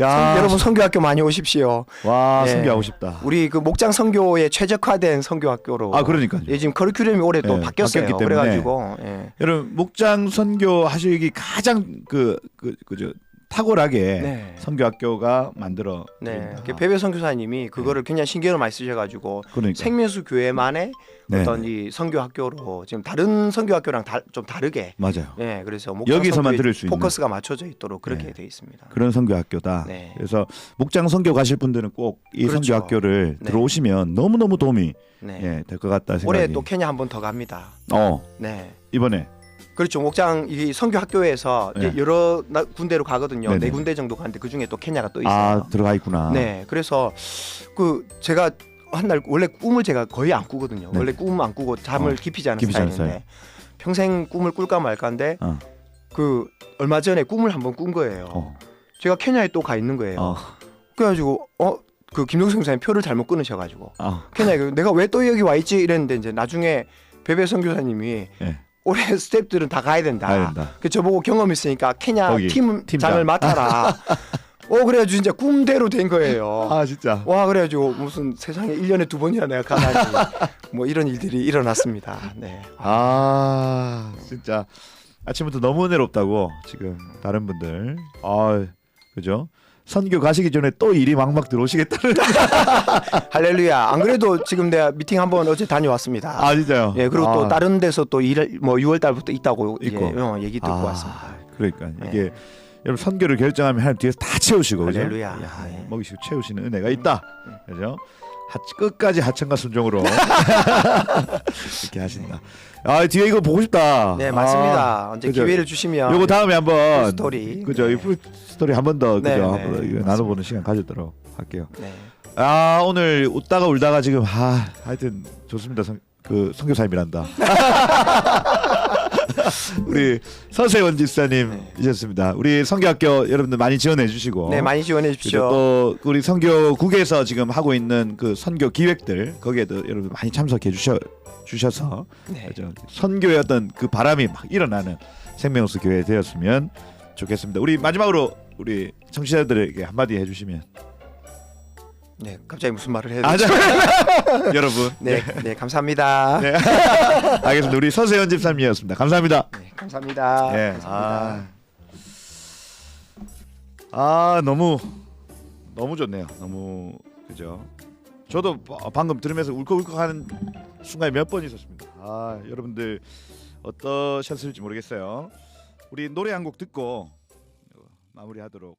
야, 여러분 선교학교 많이 오십시오. 와 예. 선교하고 싶다. 우리 그 목장 선교에 최적화된 선교학교로. 아 그러니까요. 예, 지금 커리큘럼이 올해 또 예, 바뀌었어요. 바뀌었기 때문에. 그래가지고 예. 여러분 목장 선교 하시기 가장 그저 탁월하게 네. 선교학교가 만들어. 네, 배배 선교사님이 그거를 굉장히 신경을 많이 쓰셔가지고 그러니까. 생명수 교회만의 네. 어떤 이 선교학교로 지금 다른 선교학교랑 좀 다르게. 맞아요. 네, 그래서 목장 여기서만 선교에 들을 수 있는 포커스가 맞춰져 있도록 그렇게 네. 돼 있습니다. 그런 선교학교다. 네. 그래서 목장 선교 가실 분들은 꼭 이 그렇죠. 선교학교를 네. 들어오시면 너무 너무 도움이 네. 예, 될 것 같다 생각이. 올해 또 케냐 한 번 더 갑니다. 네. 이번에 그렇죠. 목장 이 선교학교에서 이제 네. 여러 군데로 가거든요. 네네. 네 군데 정도 가는데 그 중에 또 케냐가 또 있어요. 아 들어가 있구나. 네, 그래서 그 제가 한 날 원래 꿈을 제가 거의 안 꾸거든요. 네. 원래 꿈 안 꾸고 잠을 깊이지 않은 깊이지 않은 스타일인데 평생 꿈을 꿀까 말까인데 어. 그 얼마 전에 꿈을 한번 꾼 거예요. 어. 제가 케냐에 또 가 있는 거예요. 어. 그래가지고 그 김동성 선생님 표를 잘못 끊으셔가지고 어. 케냐에 내가 왜 또 여기 와 있지 이랬는데 이제 나중에 배배 선교사님이 예. 올해 스태프들은 다 가야 된다. 가야 된다. 그 저보고 경험 있으니까 케냐 거기, 팀장을 팀장. 맡아라. 그래가지고 진짜 꿈대로 된 거예요. 아 진짜. 와 그래가지고 무슨 세상에 1년에 2번이나 내가 가다니 뭐 이런 일들이 일어났습니다. 네. 아 진짜 아침부터 너무 은혜롭다고 지금 다른 분들 그죠? 선교 가시기 전에 또 일이 막막 들어오시겠다는. 할렐루야. 안 그래도 지금 내가 미팅 한번 어제 다녀왔습니다. 아 진짜요? 예 그리고 또 다른 데서 또 일을 뭐 6월 달부터 있다고 있고. 얘기 듣고 왔습니다. 그러니까 네. 이게 여러분 선교를 결정하면 하나님 뒤에서 다 채우시고 그죠? 할렐루야. 야, 네. 먹이시고 채우시는 은혜가 있다. 그죠? 끝까지 하천과 순종으로 이렇게 하신다. 뒤에 이거 보고 싶다. 네 맞습니다. 언제 그죠? 기회를 주시면 요거 다음에 한번 스토리. 그죠? 이 풀 스토리 한 번 더 그죠? 네, 한번 네, 더 이거 맞습니다. 나눠보는 시간 가지도록 할게요. 네. 오늘 웃다가 울다가 지금 하여튼 좋습니다. 그 선교사님이란다. 우리 서세원 집사님이셨습니다. 우리 선교학교 여러분들 많이 지원해 주시고, 네 많이 지원해 주십시오. 또 우리 선교국에서 지금 하고 있는 그 선교 기획들 거기에도 여러분 많이 참석해 주셔서 네. 그죠? 선교의 어떤 그 바람이 막 일어나는 생명수 교회 되었으면 좋겠습니다. 우리 마지막으로 우리 청취자들에게 한마디 해주시면. 네 갑자기 무슨 말을 해야 아, 되죠? 여러분. 네 감사합니다. 네. 알겠습니다. 우리 서세현 집사님이었습니다. 감사합니다. 네, 감사합니다. 네. 감사합니다. 너무 좋네요. 너무 그죠. 저도 방금 들으면서 울컥울컥하는 순간이 몇 번 있었습니다. 여러분들 어떠셨을지 모르겠어요. 우리 노래 한 곡 듣고 마무리하도록